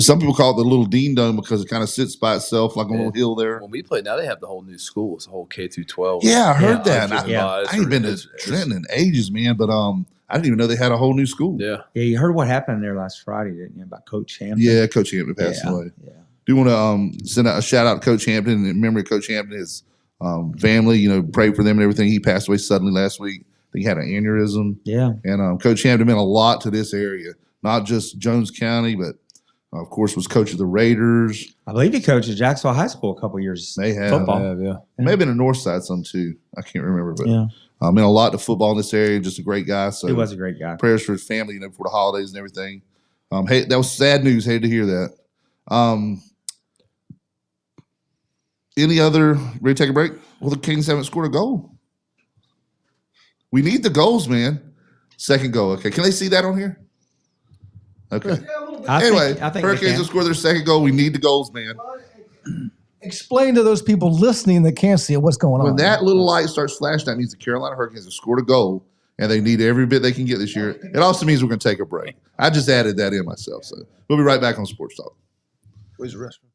Some people call it the little Dean Dome because it kind of sits by itself like a little hill there. When we played, now they have the whole new school. It's a whole K through 12. Yeah, I heard that. I ain't been to Trenton in ages, man. But I didn't even know they had a whole new school. Yeah. Yeah, you heard what happened there last Friday, didn't you? About Coach Hampton. Yeah, Coach Hampton passed away. Yeah. Do want to send out a shout out to Coach Hampton in memory of Coach Hampton, his family. Pray for them and everything. He passed away suddenly last week. I think he had an aneurysm. Yeah. And Coach Hampton meant a lot to this area, not just Jones County, but of course was coach of the Raiders. I believe he coached at Jacksonville High School a couple of years. They have. Football. Yeah. Maybe in the north side some too. I can't remember, but yeah. Meant a lot to football in this area. Just a great guy. So he was a great guy. Prayers for his family, before the holidays and everything. Hey, that was sad news. Hated to hear that. Any other? Ready to take a break? Well, the Kings haven't scored a goal. We need the goals, man. Second goal. Okay, can they see that on here? Okay. Anyway, I think Hurricanes will score their second goal. We need the goals, man. Explain to those people listening that can't see it what's going on. When that little light starts flashing, that means the Carolina Hurricanes have scored a goal, and they need every bit they can get this year. It also means we're going to take a break. I just added that in myself. So we'll be right back on Sports Talk. Where's the restroom?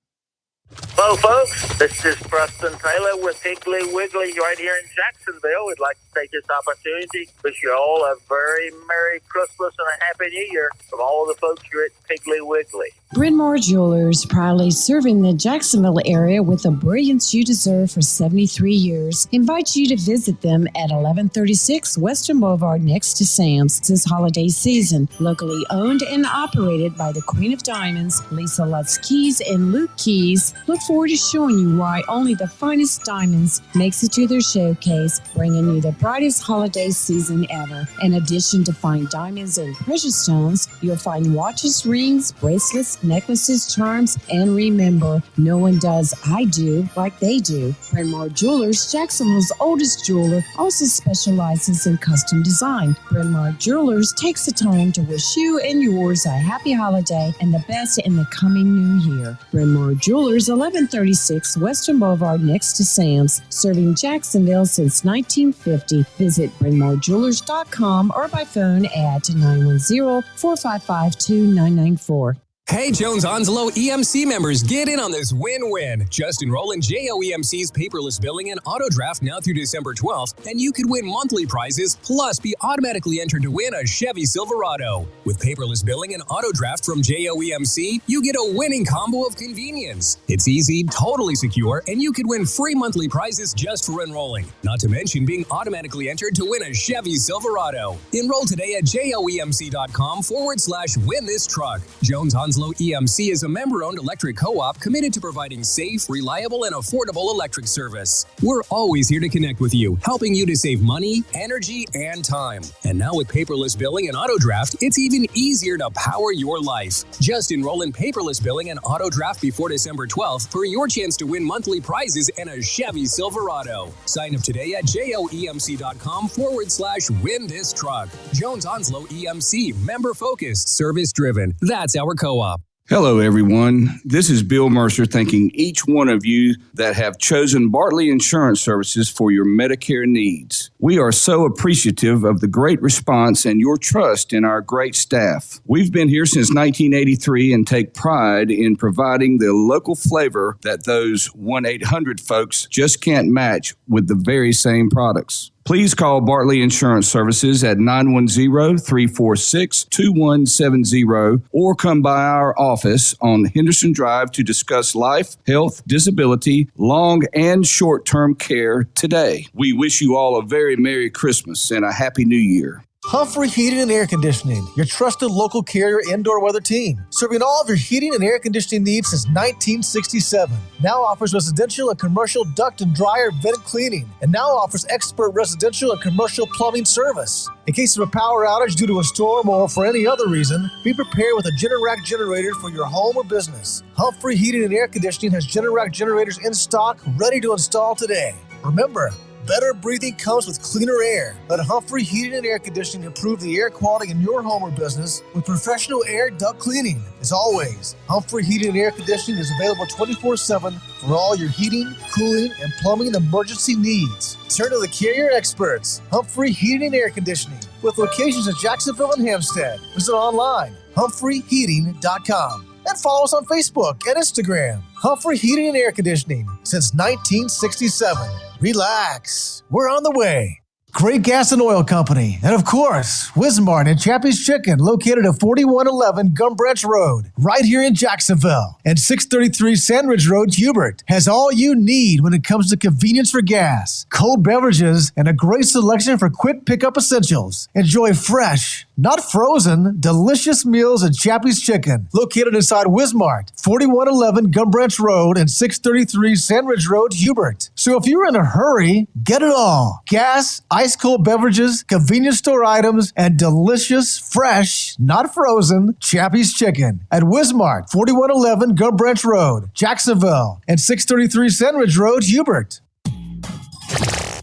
Hello, folks. This is Preston Taylor with Piggly Wiggly right here in Jacksonville. We'd like to take this opportunity to wish you all a very Merry Christmas and a Happy New Year from all of the folks here at Piggly Wiggly. Bryn Mawr Jewelers, proudly serving the Jacksonville area with the brilliance you deserve for 73 years, invites you to visit them at 1136 Western Boulevard next to Sam's this holiday season. Locally owned and operated by the Queen of Diamonds, Lisa Lutz Keys and Luke Keys, look forward to showing you why only the finest diamonds makes it to their showcase, bringing you the brightest holiday season ever. In addition to fine diamonds and precious stones, you'll find watches, rings, bracelets, necklaces, charms, and remember, no one does I do like they do. Bryn Mawr Jewelers, Jacksonville's oldest jeweler, also specializes in custom design. Bryn Mawr Jewelers takes the time to wish you and yours a happy holiday and the best in the coming new year. Bryn Mawr Jewelers, 1136 Western Boulevard next to Sam's, serving Jacksonville since 1950. Visit brynmawrjewelers.com or by phone at 910-455-2994. Hey, Jones Onslow EMC members, get in on this win-win. Just enroll in JOEMC's paperless billing and auto draft now through December 12th, and you could win monthly prizes, plus be automatically entered to win a Chevy Silverado. With paperless billing and auto draft from JOEMC, you get a winning combo of convenience. It's easy, totally secure, and you could win free monthly prizes just for enrolling. Not to mention being automatically entered to win a Chevy Silverado. Enroll today at joemc.com/win this truck. Jones Onslow EMC is a member-owned electric co-op committed to providing safe, reliable, and affordable electric service. We're always here to connect with you, helping you to save money, energy, and time. And now with paperless billing and auto draft, it's even easier to power your life. Just enroll in paperless billing and auto draft before December 12th for your chance to win monthly prizes and a Chevy Silverado. Sign up today at joemc.com/win this truck. Jones Onslow EMC, member-focused, service-driven. That's our co-op. Hello, everyone. This is Bill Mercer thanking each one of you that have chosen Bartley Insurance Services for your Medicare needs. We are so appreciative of the great response and your trust in our great staff. We've been here since 1983 and take pride in providing the local flavor that those 1-800 folks just can't match with the very same products. Please call Bartley Insurance Services at 910-346-2170 or come by our office on Henderson Drive to discuss life, health, disability, long and short-term care today. We wish you all a very Merry Christmas and a Happy New Year. Humphrey Heating and Air Conditioning, your trusted local carrier indoor weather team, serving all of your heating and air conditioning needs since 1967. Now offers residential and commercial duct and dryer vent cleaning, and now offers expert residential and commercial plumbing service. In case of a power outage due to a storm or for any other reason, be prepared with a Generac generator for your home or business. Humphrey Heating and Air Conditioning has Generac generators in stock, ready to install today. Remember, better breathing comes with cleaner air. Let Humphrey Heating and Air Conditioning improve the air quality in your home or business with professional air duct cleaning. As always, Humphrey Heating and Air Conditioning is available 24/7 for all your heating, cooling, and plumbing emergency needs. Turn to the carrier experts, Humphrey Heating and Air Conditioning, with locations in Jacksonville and Hampstead. Visit online, humphreyheating.com. And follow us on Facebook and Instagram. Humphrey Heating and Air Conditioning since 1967. Relax. We're on the way. Great Gas and Oil Company. And of course, Wismart and Chappie's Chicken, located at 4111 Gum Branch Road, right here in Jacksonville. And 633 Sandridge Road, Hubert, has all you need when it comes to convenience for gas, cold beverages, and a great selection for quick pickup essentials. Enjoy fresh, not frozen, delicious meals at Chappie's Chicken, located inside Wismart, 4111 Gum Branch Road and 633 Sandridge Road, Hubert. So if you're in a hurry, get it all. Gas, ice-cold beverages, convenience store items, and delicious, fresh, not frozen, Chappie's Chicken at Wismart, 4111 Gum Branch Road, Jacksonville, and 633 Sandridge Road, Hubert.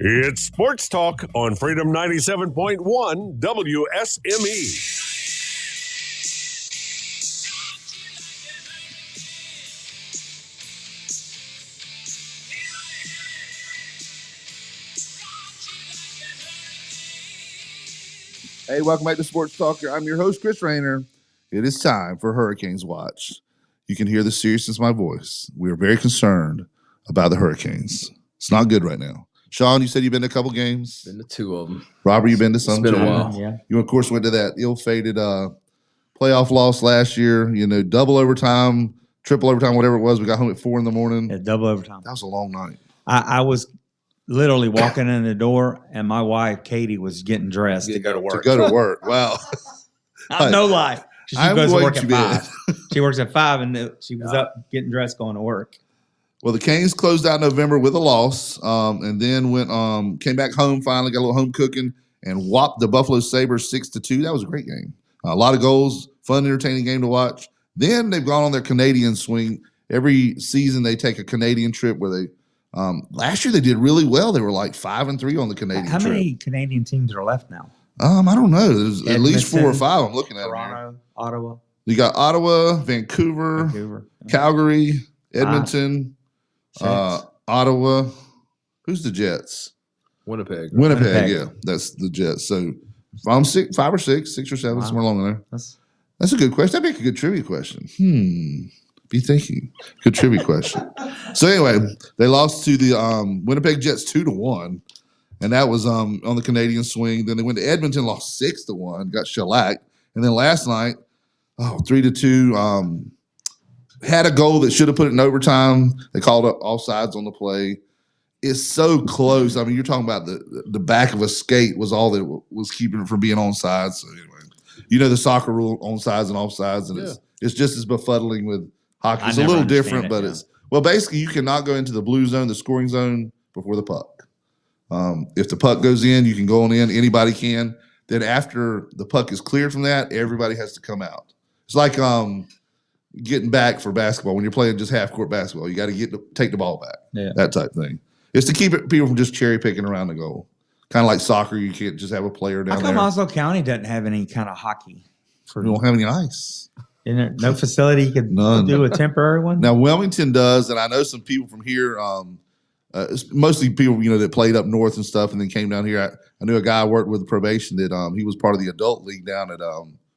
It's Sports Talk on Freedom 97.1 WSME. Hey, welcome back to Sports Talker. I'm your host, Chris Rayner. It is time for Hurricanes Watch. You can hear the seriousness in my voice. We are very concerned about the Hurricanes. It's not good right now. Sean, you said you've been to a couple games. Been to 2 of them. Robert, you've been to some. It's been too. a while. Yeah. You, of course, went to that ill-fated playoff loss last year. You know, double overtime, triple overtime, whatever it was. We got home at 4 a.m. Yeah, double overtime. That was a long night. I was literally walking in the door, and my wife, Katie, was getting dressed to go to work. To go to work. Wow. No lie. She goes to work at 5. Be. She works at 5, and she was up getting dressed going to work. Well, the Canes closed out November with a loss, and then came back home finally, got a little home cooking, and whopped the Buffalo Sabres 6-2. That was a great game. A lot of goals, fun, entertaining game to watch. Then they've gone on their Canadian swing. Every season they take a Canadian trip where they last year they did really well. They were like 5-3 on the Canadian trip. How many Canadian teams are left now? I don't know. There's at least 4 or 5 I'm looking at. Toronto, Ottawa. You got Ottawa, Vancouver. Calgary, Edmonton, Ottawa. Who's the Jets? Winnipeg. Winnipeg, yeah. That's the Jets. So if I'm 5 or 6 or 7, somewhere along there. That's a good question. That'd be a good trivia question. Be thinking. Good trivia question. So anyway, they lost to the Winnipeg Jets 2-1, and that was on the Canadian swing. Then they went to Edmonton, lost 6-1, got shellacked, and then last night, 3-2. Had a goal that should have put it in overtime. They called up offsides on the play. It's so close. I mean, you're talking about the back of a skate was all that was keeping it from being onside. So anyway, you know the soccer rule, onsides and offsides, and it's just as befuddling with hockey. It's a little different, but it's basically you cannot go into the blue zone, the scoring zone, before the puck. If the puck goes in, you can go on in. Anybody can. Then after the puck is cleared from that, everybody has to come out. It's like getting back for basketball when you're playing just half court basketball. You got to take the ball back. Yeah. That type thing. It's to keep people from just cherry picking around the goal. Kind of like soccer, you can't just have a player down there. How come Oslo County doesn't have any kind of hockey? We don't have any ice. Isn't there no facility you could do a temporary one? Now Wilmington does, and I know some people from here. Mostly people that played up north and stuff, and then came down here. I knew a guy I worked with probation that he was part of the adult league down at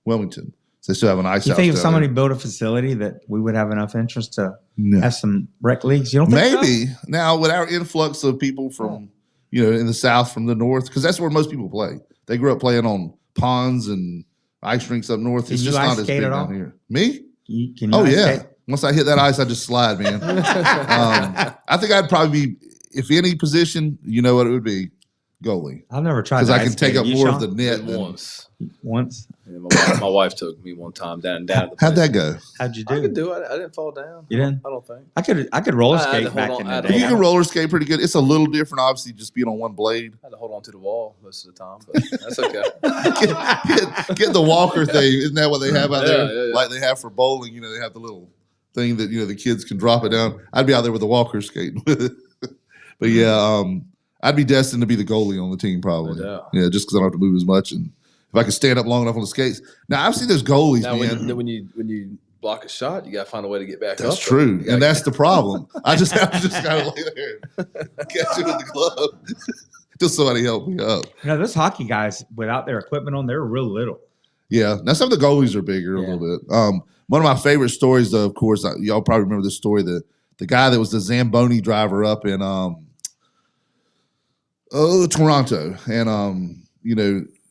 Wilmington. So they still have an ice house. You think if somebody built a facility that we would have enough interest to have some rec leagues? You don't think maybe so? Now with our influx of people from in the south from the north, because that's where most people play. They grew up playing on ponds and ice rinks up north. It's just not as big down here. Me? Can you yeah. Once I hit that ice, I just slide, man. I think I'd probably be, if any position, you know what it would be, goalie. I've never tried because I can take up more of the net once. Yeah, my wife took me one time down. How'd that go? How'd you do? I could do it. I didn't fall down. You didn't? I don't think. I could roller skate back in the day. You can roller skate pretty good. It's a little different, obviously, just being on one blade. I had to hold on to the wall most of the time, but that's okay. get the walker thing. Isn't that what they have out there? Yeah. Like they have for bowling. They have the little thing that the kids can drop it down. I'd be out there with the walker skating. But yeah, I'd be destined to be the goalie on the team probably. Yeah, just because I don't have to move as much, and if I can stand up long enough on the skates. Now I've seen those goalies. Now, man. when you block a shot, you got to find a way to get back up. That's true, and that's the problem. I just have to kind of lay there, catch it with the glove, just somebody help me up. Those hockey guys without their equipment on, they're real little. Yeah, now some of the goalies are bigger a little bit. One of my favorite stories, though, of course, y'all probably remember this story. The guy that was the Zamboni driver up in Toronto, and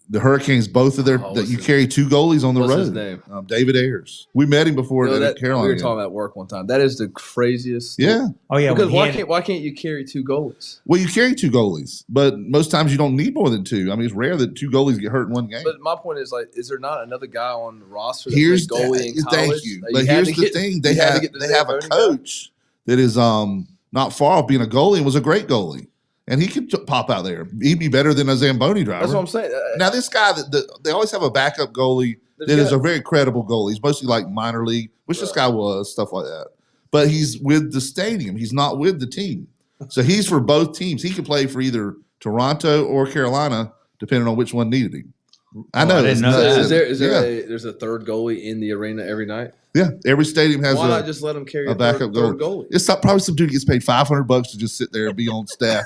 the Hurricanes, both of their you carry two goalies on the road. What's his name? David Ayers. We met him before at Carolina. We were talking about work one time. That is the craziest. Yeah. Oh yeah. Because why can't you carry two goalies? Well, you carry two goalies, but most times you don't need more than two. I mean, it's rare that two goalies get hurt in one game. But my point is, is there not another guy on the roster that here's played goalie in college? Thank you. But here's the thing: they have a coach that is not far off being a goalie and was a great goalie. And he could pop out there. He'd be better than a Zamboni driver. That's what I'm saying. Now, this guy, they always have a backup goalie that is a very credible goalie. He's mostly like minor league, which this guy was, stuff like that. But he's with the stadium. He's not with the team. So he's for both teams. He could play for either Toronto or Carolina, depending on which one needed him. I know. There's a third goalie in the arena every night? Yeah, every stadium has Why not just let them carry a backup third goalie? It's probably some dude gets paid $500 to just sit there and be on staff,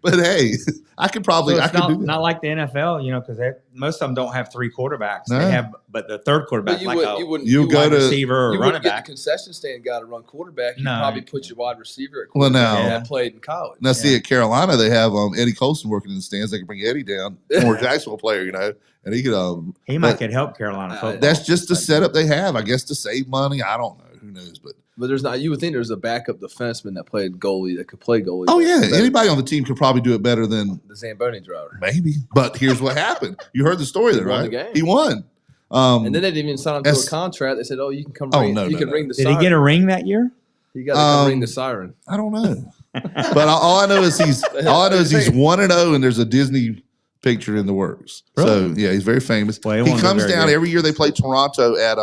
But hey, I could probably. So I could do that. Not like the NFL, because most of them don't have three quarterbacks. No. They have, but the third quarterback, you like wouldn't wide receiver or running back. The concession stand guy to run quarterback. You No. probably put your wide receiver at Well, quarterback now that played in college. Now, see, at Carolina, they have Eddie Colson working in the stands. They can bring Eddie down, former Jacksonville player, and he could. He might could help Carolina football. That's just the setup they have, I guess, to save money. I don't know. Who knows? But there's not. You would think there's a backup defenseman that played goalie that could play goalie. Oh yeah, anybody on the team could probably do it better than the Zamboni driver. Maybe, but here's what happened. You heard the story there, right? The game. He won. And then they didn't even sign him to a contract. They said, "Oh, you can come. Ring the siren." Did he get a ring that year? He got to come ring the siren. I don't know, but all I know is he's 1-0, and there's a Disney picture in the works. Really? So yeah, he's very famous. Well, he comes down every year. They play Toronto at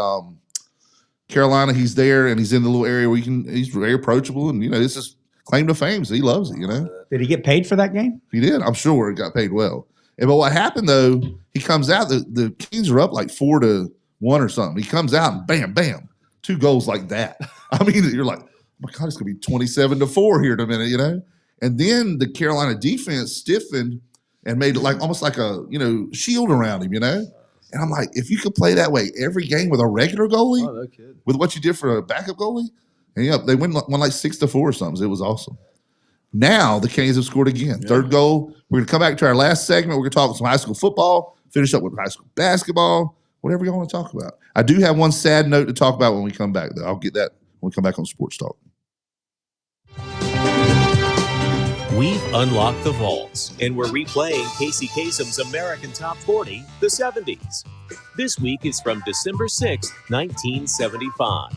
Carolina. He's there, and he's in the little area where he's very approachable, and it's just claim to fame. So he loves it. Did he get paid for that game? He did. I'm sure he got paid well. But what happened though? He comes out. The Kings are up like 4-1 or something. He comes out and bam, bam, 2 goals like that. I mean, you're like, oh my God, it's gonna be 27-4 here in a minute, And then the Carolina defense stiffened and made it almost like a shield around him, And I'm like, if you could play that way every game with a regular goalie, Oh, no kidding. with what you did for a backup goalie, and they won like 6-4 or something. It was awesome. Now the Canes have scored again. Third goal. We're going to come back to our last segment. We're going to talk some high school football, finish up with high school basketball, whatever you want to talk about. I do have one sad note to talk about when we come back, though. I'll get that when we come back on Sports Talk. We've unlocked the vaults, and we're replaying Casey Kasem's American Top 40, the 70s. This week is from December 6, 1975.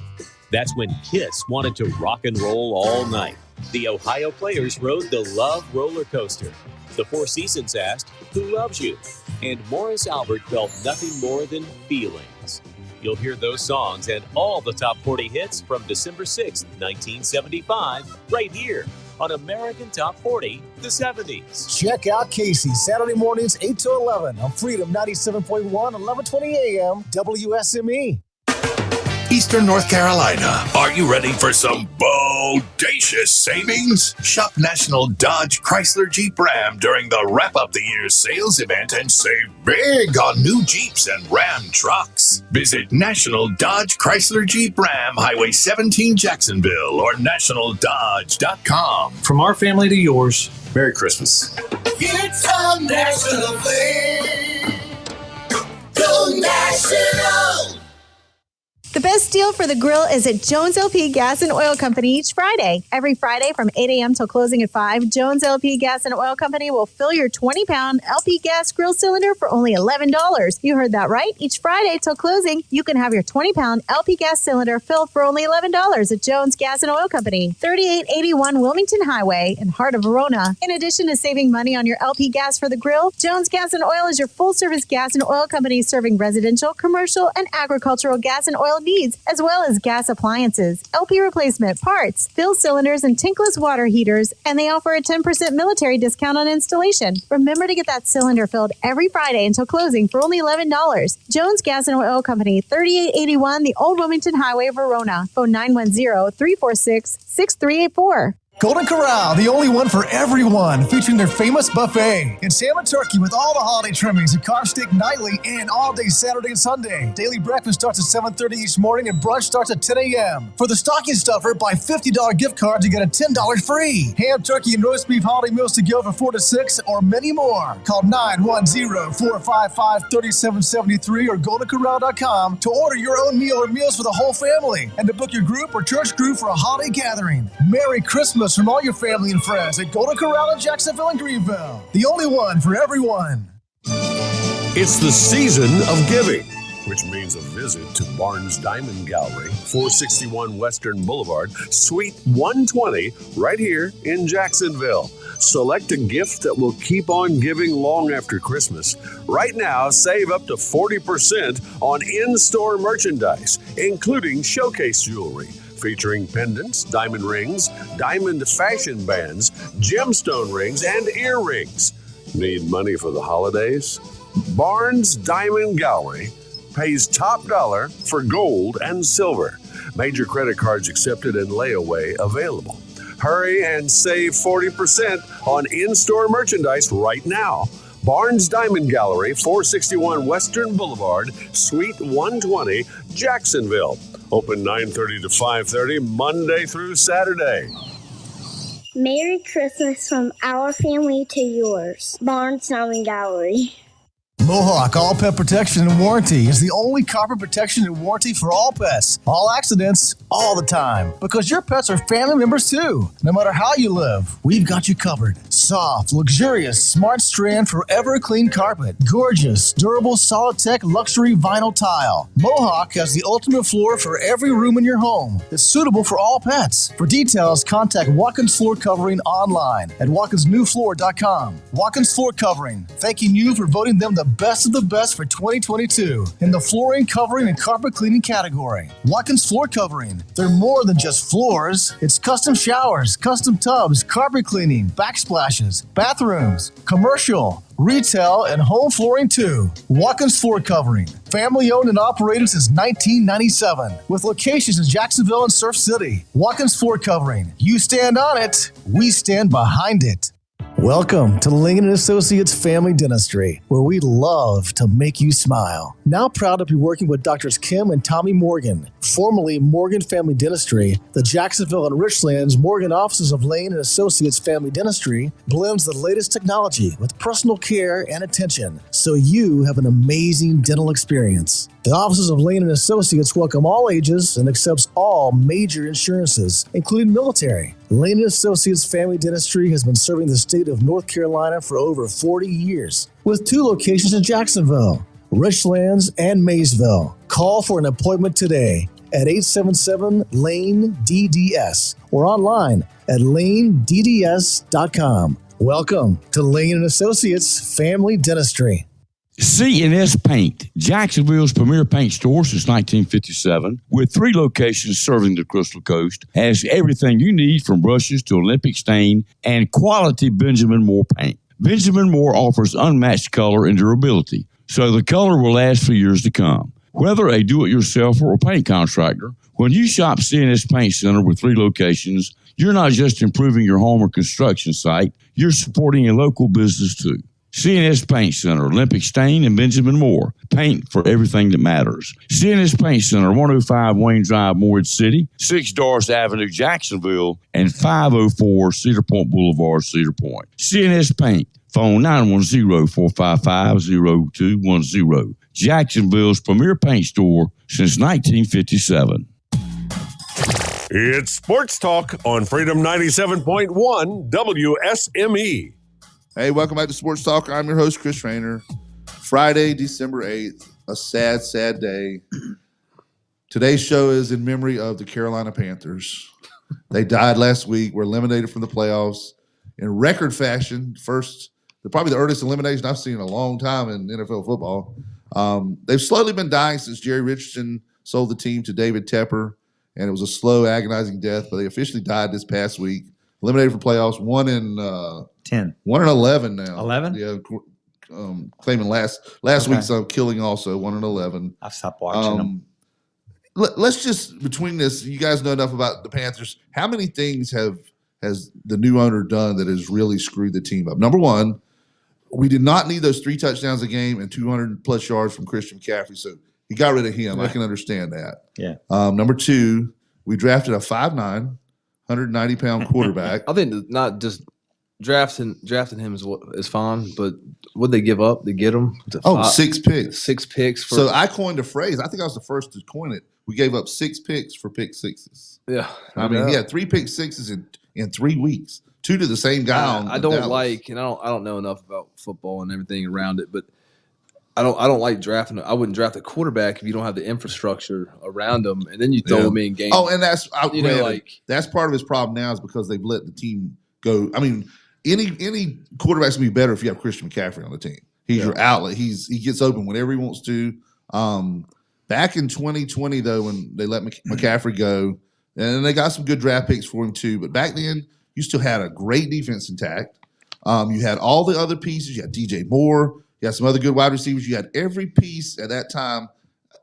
That's when Kiss wanted to rock and roll all night. The Ohio Players rode the Love roller coaster. The Four Seasons asked, "Who loves you?" And Morris Albert felt nothing more than feelings. You'll hear those songs and all the top 40 hits from December 6, 1975, right here on American Top 40, the 70s. Check out Casey Saturday mornings 8 to 11 on Freedom 97.1, 1120 AM, WSME. Eastern North Carolina. Are you ready for some bodacious savings? Shop National Dodge Chrysler Jeep Ram during the Wrap Up the Year sales event and save big on new Jeeps and Ram trucks. Visit National Dodge Chrysler Jeep Ram, Highway 17 Jacksonville, or nationaldodge.com. From our family to yours, Merry Christmas. It's a national thing. Go National! The best deal for the grill is at Jones LP Gas and Oil Company each Friday. Every Friday from 8 a.m. till closing at 5, Jones LP Gas and Oil Company will fill your 20-pound LP gas grill cylinder for only $11. You heard that right. Each Friday till closing, you can have your 20-pound LP gas cylinder filled for only $11 at Jones Gas and Oil Company, 3881 Wilmington Highway in heart of Verona. In addition to saving money on your LP gas for the grill, Jones Gas and Oil is your full-service gas and oil company serving residential, commercial, and agricultural gas and oil needs, as well as gas appliances, LP replacement parts, fill cylinders, and tankless water heaters, and they offer a 10% military discount on installation. Remember to get that cylinder filled every Friday until closing for only $11. Jones Gas and Oil Company, 3881 the Old Wilmington Highway, Verona. Phone 910-346-6384. Golden Corral, the only one for everyone, featuring their famous buffet. And salmon turkey with all the holiday trimmings and carved steak nightly and all day Saturday and Sunday. Daily breakfast starts at 7:30 each morning and brunch starts at 10 a.m. For the stocking stuffer, buy $50 gift cards and get a $10 free. Ham, turkey, and roast beef holiday meals to go for 4 to 6 or many more. Call 910-455-3773 or goldencorral.com to order your own meal or meals for the whole family and to book your group or church group for a holiday gathering. Merry Christmas from all your family and friends at Golden Corral in Jacksonville and Greenville. The only one for everyone. It's the season of giving, which means a visit to Barnes Diamond Gallery, 461 Western Boulevard, Suite 120, right here in Jacksonville. Select a gift that will keep on giving long after Christmas. Right now, save up to 40% on in-store merchandise, including showcase jewelry, featuring pendants, diamond rings, diamond fashion bands, gemstone rings, and earrings. Need money for the holidays? Barnes Diamond Gallery pays top dollar for gold and silver. Major credit cards accepted and layaway available. Hurry and save 40% on in-store merchandise right now. Barnes Diamond Gallery, 461 Western Boulevard, Suite 120, Jacksonville. Open 9:30 to 5:30, Monday through Saturday. Merry Christmas from our family to yours. Barnes Diamond Gallery. Mohawk All Pet Protection and Warranty is the only carpet protection and warranty for all pets, all accidents, all the time. Because your pets are family members too. No matter how you live, we've got you covered. Soft, luxurious, smart strand, forever clean carpet. Gorgeous, durable, solid tech, luxury vinyl tile. Mohawk has the ultimate floor for every room in your home. It's suitable for all pets. For details, contact Watkins Floor Covering online at watkinsnewfloor.com. Watkins Floor Covering, thanking you for voting them the best of the best for 2022 in the flooring, covering, and carpet cleaning category. Watkins Floor Covering. They're more than just floors. It's custom showers, custom tubs, carpet cleaning, backsplashes, bathrooms, commercial, retail, and home flooring too. Watkins Floor Covering. Family owned and operated since 1997 with locations in Jacksonville and Surf City. Watkins Floor Covering. You stand on it, we stand behind it. Welcome to Lane & Associates Family Dentistry, where we love to make you smile. Now proud to be working with Doctors Kim and Tommy Morgan, formerly Morgan Family Dentistry. The Jacksonville and Richlands Morgan offices of Lane & Associates Family Dentistry blends the latest technology with personal care and attention, so you have an amazing dental experience. The offices of Lane & Associates welcome all ages and accepts all major insurances, including military. Lane & Associates Family Dentistry has been serving the state of North Carolina for over 40 years, with 2 locations in Jacksonville, Richlands, and Maysville. Call for an appointment today at 877-LANE-DDS or online at lanedds.com. Welcome to Lane & Associates Family Dentistry. C&S Paint, Jacksonville's premier paint store since 1957, with 3 locations serving the Crystal Coast, has everything you need from brushes to Olympic stain and quality Benjamin Moore paint. Benjamin Moore offers unmatched color and durability, so the color will last for years to come. Whether a do-it-yourselfer or paint contractor, when you shop C&S Paint Center with 3 locations, you're not just improving your home or construction site, you're supporting a local business too. C&S Paint Center, Olympic Stain, and Benjamin Moore. Paint for everything that matters. C&S Paint Center, 105 Wayne Drive, Morehead City, 6 Doris Avenue, Jacksonville, and 504 Cedar Point Boulevard, Cedar Point. C&S Paint, phone 910-455-0210. Jacksonville's premier paint store since 1957. It's Sports Talk on Freedom 97.1 WSME. Hey, welcome back to Sports Talk. I'm your host, Chris Rainer. Friday, December 8th, a sad, sad day. Today's show is in memory of the Carolina Panthers. They died last week, were eliminated from the playoffs in record fashion. Probably the earliest elimination I've seen in a long time in NFL football. They've slowly been dying since Jerry Richardson sold the team to David Tepper, and it was a slow, agonizing death, but they officially died this past week. Eliminated from playoffs, 1 in 10. 1 in 11 now. 11? Yeah, claiming last week's killing also 1 in 11. I've stopped watching them. Let's just, between this, you guys know enough about the Panthers. How many things has the new owner done that has really screwed the team up? Number one, we did not need those 3 touchdowns a game and 200 plus yards from Christian McCaffrey, so he got rid of him. I can understand that. Yeah. Number 2, we drafted a 5'9", 190-pound quarterback. I think not just drafting him is fine, but what they give up to get him? 6 picks. 6 picks. So I coined a phrase. I think I was the first to coin it. We gave up 6 picks for pick sixes. Yeah. I mean, he had 3 pick sixes in 3 weeks. 2 to the same guy. I don't like, and I don't know enough about football and everything around it, but I don't like drafting. I wouldn't draft a quarterback if you don't have the infrastructure around them, and then you throw them in games. Oh, and that's that's part of his problem now is because they've let the team go. I mean, any quarterback's gonna be better if you have Christian McCaffrey on the team. He's your outlet. He gets open whenever he wants to. Back in 2020 though, when they let McCaffrey go, and they got some good draft picks for him too. But back then, you still had a great defense intact. You had all the other pieces. You had DJ Moore. You had some other good wide receivers. You had every piece at that time.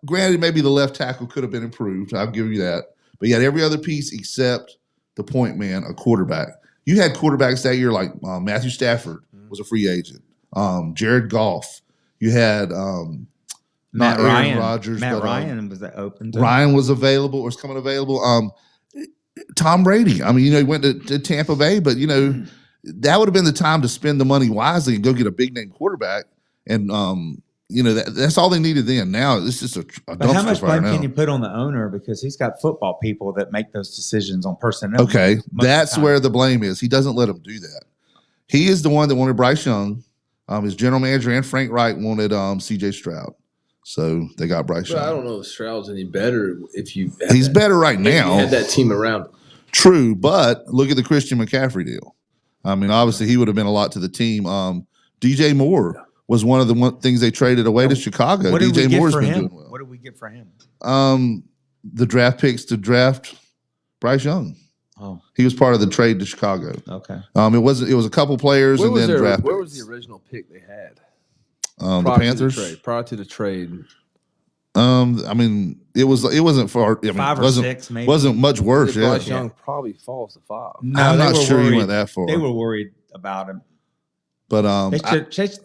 Granted, maybe the left tackle could have been improved. I'll give you that. But you had every other piece except the point man, a quarterback. You had quarterbacks that year like Matthew Stafford was a free agent. Jared Goff. You had Matt Aaron Ryan. Rodgers. Matt Ryan was open. Ryan was available or was coming available. Tom Brady. I mean, he went to Tampa Bay, but, that would have been the time to spend the money wisely and go get a big-name quarterback. And, that's all they needed then. Now, it's just a dumpster But how much blame fire now. can you put on the owner because he's got football people that make those decisions on personnel? Okay, that's time. where the blame is. He doesn't let them do that. He is the one that wanted Bryce Young. His general manager and Frank Wright wanted C.J. Stroud. So they got Bryce Young. I don't know if Stroud's any better if you. He's better right if now. You had that team around him. True, but look at the Christian McCaffrey deal. I mean, obviously he would have been a lot to the team. DJ Moore was one of the things they traded away to Chicago. What did DJ we get Moore's for been him? doing well. What did we get for him? The draft picks to draft Bryce Young. Oh, he was part of the trade to Chicago. Okay. It was a couple players and then draft. Where was the original pick they had? The Panthers. Prior to the trade. I mean, it wasn't far. I mean, 5 or 6, maybe. Wasn't much worse. Bryce Young probably falls to 5. No, I'm not sure he went that far. They were worried about him. But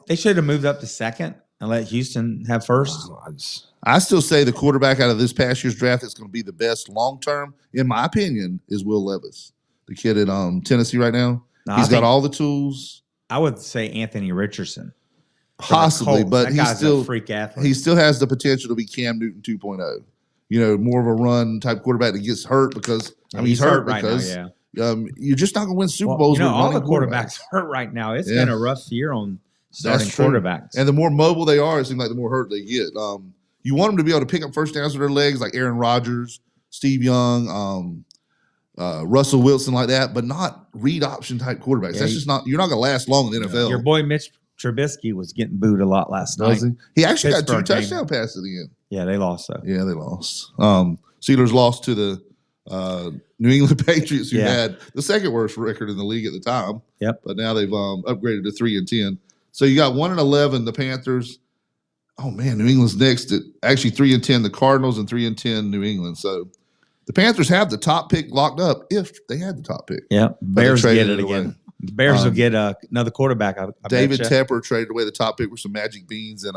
they should have moved up to second and let Houston have first. I still say the quarterback out of this past year's draft that's going to be the best long term, in my opinion, is Will Levis, the kid at Tennessee right now. He's got all the tools. I would say Anthony Richardson. Possibly, but he's still a freak athlete. He still has the potential to be Cam Newton 2.0. You know, more of a run type quarterback that gets hurt because he's hurt right because now, yeah. You're just not going to win Super Bowls. You know, with all the running quarterbacks hurt right now. It's been a rough year on starting That's true. quarterbacks. And the more mobile they are, it seems like the more hurt they get. You want them to be able to pick up first downs with their legs, like Aaron Rodgers, Steve Young, Russell Wilson, like that, but not read option type quarterbacks. That's just not. You're not going to last long in the NFL. Your boy Mitch Trubisky was getting booed a lot last night. He actually got 2 Pittsburgh touchdown passes at the end. Yeah, they lost though. Yeah, they lost. Steelers lost to the New England Patriots, who had the second worst record in the league at the time. Yep. But now they've upgraded to 3-10. So you got 1-11, the Panthers. Oh man, New England's next at actually 3-10, the Cardinals, and 3-10, New England. So the Panthers have the top pick locked up if they had the top pick. Yeah, Bears get it again. The Bears will get another quarterback. I David betcha. Tepper traded away the top pick with some magic beans and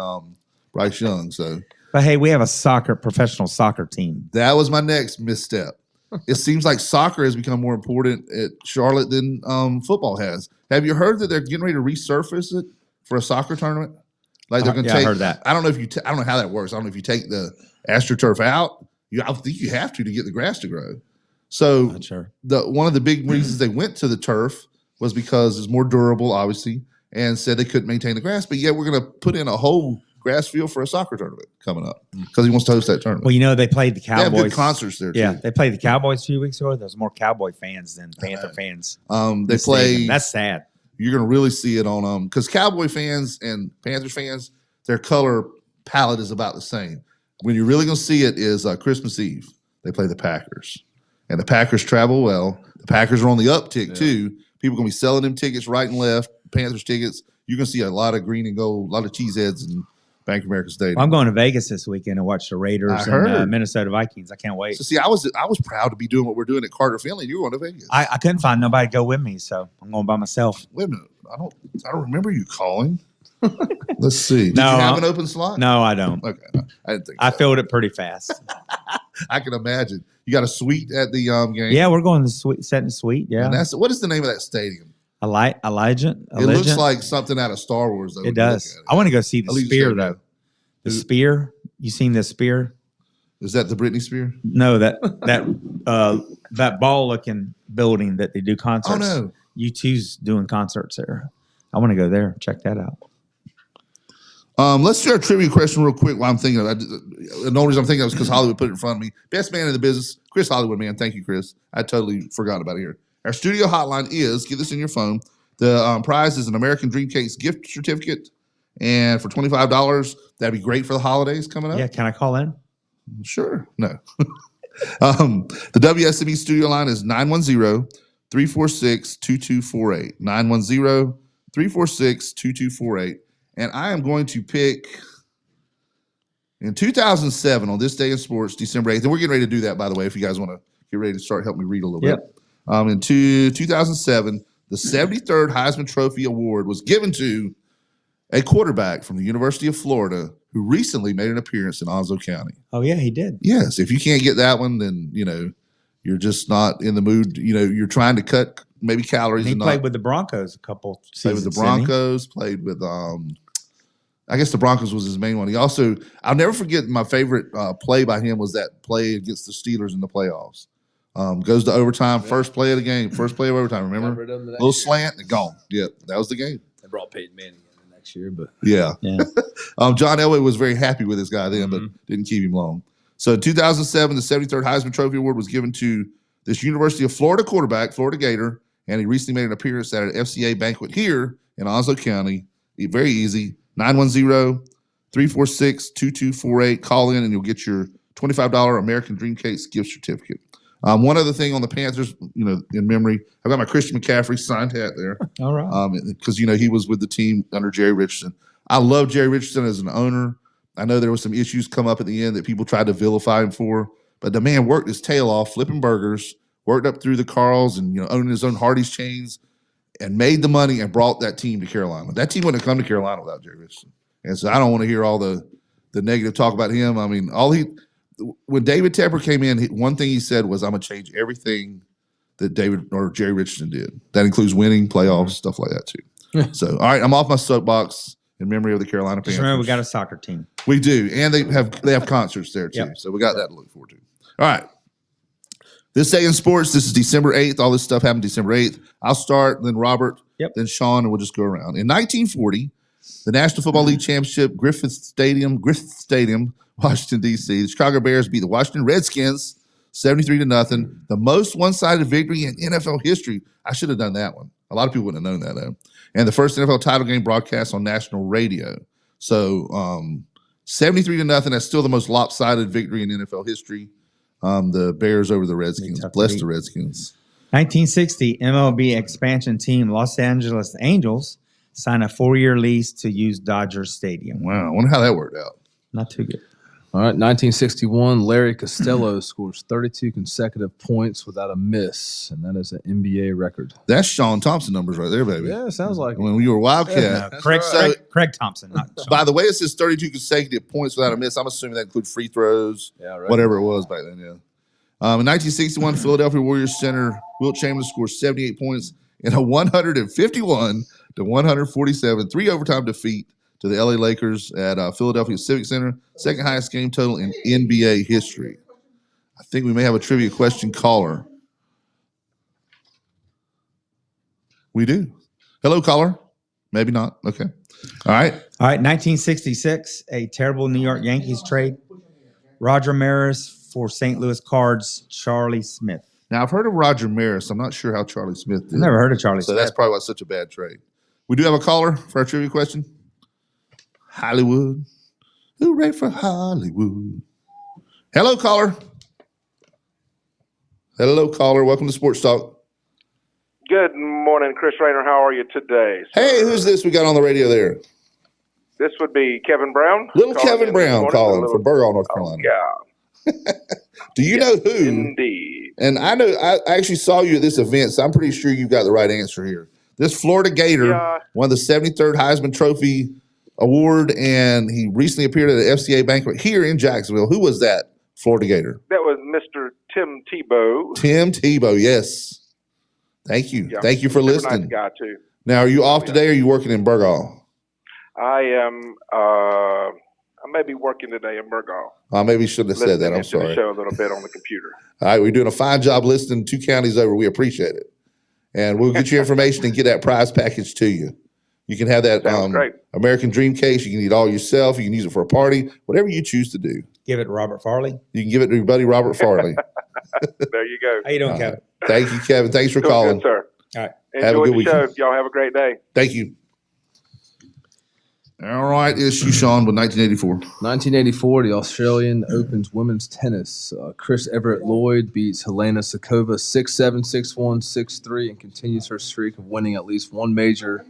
Bryce Young. So, but hey, we have a professional soccer team. That was my next misstep. It seems like soccer has become more important at Charlotte than football has. Have you heard that they're getting ready to resurface it for a soccer tournament? Like they're going to take. I heard that. I don't know if I don't know how that works. I don't know if you take the AstroTurf out. I think you have to get the grass to grow. So, Not sure. One of the big reasons they went to the turf was because it's more durable, obviously, and said they couldn't maintain the grass. But yet we're going to put in a whole grass field for a soccer tournament coming up because he wants to host that tournament. Well, you know, they played the Cowboys. They have good concerts there, too. Yeah, they played the Cowboys a few weeks ago. There's more Cowboy fans than Panther fans. They play. That's sad. You're going to really see it on because Cowboy fans and Panthers fans, their color palette is about the same. When you're really going to see it is Christmas Eve. They play the Packers, and the Packers travel well. The Packers are on the uptick too. People are going to be selling them tickets right and left. Panthers tickets. You're going to see a lot of green and gold, a lot of cheeseheads in Bank of America Stadium. Well, I'm going to Vegas this weekend and watch the Raiders and Minnesota Vikings. I can't wait. So see, I was proud to be doing what we're doing at Carter Finley. You were going to Vegas. I couldn't find nobody to go with me, so I'm going by myself. Wait a minute. I don't remember you calling. Let's see. Did you have an open slot? No, I don't. Okay, no, I didn't think. I filled it pretty fast. I can imagine. You got a suite at the game. Yeah, we're going to setting suite. Yeah, and what is the name of that stadium? Elijah. It looks like something out of Star Wars. Though, it does. I want to go see the spear though. The spear. You seen the spear? Is that the Britney Spear? No, that ball looking building that they do concerts. Oh no, U2's doing concerts there. I want to go there. Check that out. Let's do our trivia question real quick while I'm thinking of it. The only reason I'm thinking of it is because Hollywood put it in front of me. Best man in the business, Chris Hollywood, man. Thank you, Chris. I totally forgot about it here. Our studio hotline is, get this in your phone, the prize is an American Dream Cakes gift certificate. And for $25, that'd be great for the holidays coming up. Yeah, can I call in? Sure. No. The WSME studio line is 910-346-2248. 910-346-2248. And I am going to pick in 2007 on this day in sports, December 8th. And we're getting ready to do that, by the way, if you guys want to get ready to start helping me read a little bit. In 2007, the 73rd Heisman Trophy Award was given to a quarterback from the University of Florida who recently made an appearance in Onslow County. Oh, yeah, he did. Yes. If you can't get that one, then, you're just not in the mood. You're trying to cut maybe calories. And he played with the Broncos a couple seasons. Played with the Broncos, played with I guess the Broncos was his main one. He also, I'll never forget my favorite play by him was that play against the Steelers in the playoffs. Goes to overtime, first play of the game, first play of overtime. Remember? Little slant and gone. Yeah, that was the game. They brought Peyton Manning in the next year, but yeah. John Elway was very happy with this guy then, but didn't keep him long. So in 2007, the 73rd Heisman Trophy Award was given to this University of Florida quarterback, Florida Gator, and he recently made an appearance at an FCA banquet here in Onslow County. Very easy. 910-346-2248. Call in and you'll get your $25 American Dream Cakes gift certificate. One other thing on the Panthers, in memory, I've got my Christian McCaffrey signed hat there. All right. Because, he was with the team under Jerry Richardson. I love Jerry Richardson as an owner. I know there was some issues come up at the end that people tried to vilify him for, but the man worked his tail off, flipping burgers, worked up through the Carls and, owning his own Hardee's chains. and made the money and brought that team to Carolina. That team wouldn't have come to Carolina without Jerry Richardson. And so I don't want to hear all the negative talk about him. I mean, when David Tepper came in, one thing he said was, I'm going to change everything that David or Jerry Richardson did. That includes winning, playoffs, stuff like that too. So, all right, I'm off my soapbox in memory of the Carolina Panthers. Just remember, we got a soccer team. We do, and they have concerts there too. Yep. So we got that to look forward to. All right. This day in sports, this is December 8th. All this stuff happened December 8th. I'll start, then Robert, then Sean, and we'll just go around. In 1940, the National Football League Championship, Griffith Stadium, Washington, D.C. The Chicago Bears beat the Washington Redskins 73-0. The most one-sided victory in NFL history. I should have done that one. A lot of people wouldn't have known that, though. And the first NFL title game broadcast on national radio. So 73-0, that's still the most lopsided victory in NFL history. The Bears over the Redskins. Bless the Redskins. 1960, MLB expansion team Los Angeles Angels signed a 4-year lease to use Dodger Stadium. Wow, I wonder how that worked out. Not too good. All right, 1961, Larry Costello scores 32 consecutive points without a miss, and that is an NBA record. That's Sean Thompson numbers right there, baby. Yeah, sounds like when you were Wildcat. Yeah, Craig Thompson. Not Sean. By the way, it says 32 consecutive points without a miss. I'm assuming that includes free throws, whatever it was back then, yeah. In 1961, Philadelphia Warriors center Wilt Chamberlain scores 78 points in a 151-147 3-overtime defeat to the LA Lakers at Philadelphia Civic Center. Second highest game total in NBA history. I think we may have a trivia question caller. We do. Hello, caller. Maybe not. Okay. All right. 1966, a terrible New York Yankees trade. Roger Maris for St. Louis Cards, Charlie Smith. Now, I've heard of Roger Maris. I'm not sure how Charlie Smith did. I've never heard of Charlie Smith. So that's probably why it's such a bad trade. We do have a caller for our trivia question. Hollywood. Hooray for Hollywood. Hello, caller. Hello, caller. Welcome to Sports Talk. Good morning, Chris Raynor. How are you today? Hey, who's this we got on the radio there? This would be Kevin Brown. Little Kevin Brown calling from Burgaw, North Carolina. Yeah. Do you know who? Indeed. And I know I actually saw you at this event, so I'm pretty sure you got the right answer here. This Florida Gator won the 73rd Heisman Trophy award, and he recently appeared at an FCA banquet here in Jacksonville. Who was that Florida Gator? That was Mr. Tim Tebow. Tim Tebow, yes. Thank you. Yeah. Thank you for listening. Nice guy, too. Now, are you off today or are you working in Burgaw? I am. I may be working today in Burgaw. I maybe shouldn't have said that. I'm sorry. Show a little bit on the computer. All right, we're doing a fine job listening 2 counties over. We appreciate it. And we'll get your information and get that prize package to you. You can have that American Dream case. You can eat all yourself. You can use it for a party, whatever you choose to do. Give it to Robert Farley. You can give it to your buddy Robert Farley. There you go. How you doing, Kevin? Thank you, Kevin. Thanks for calling. Good, sir. All right. Enjoy the show. Y'all have a great day. Thank you. All right, it's you, Sean, with 1984. 1984, the Australian Open's women's tennis. Chris Everett Lloyd beats Helena Sakova 6-7, 6-1, 6-3, and continues her streak of winning at least one major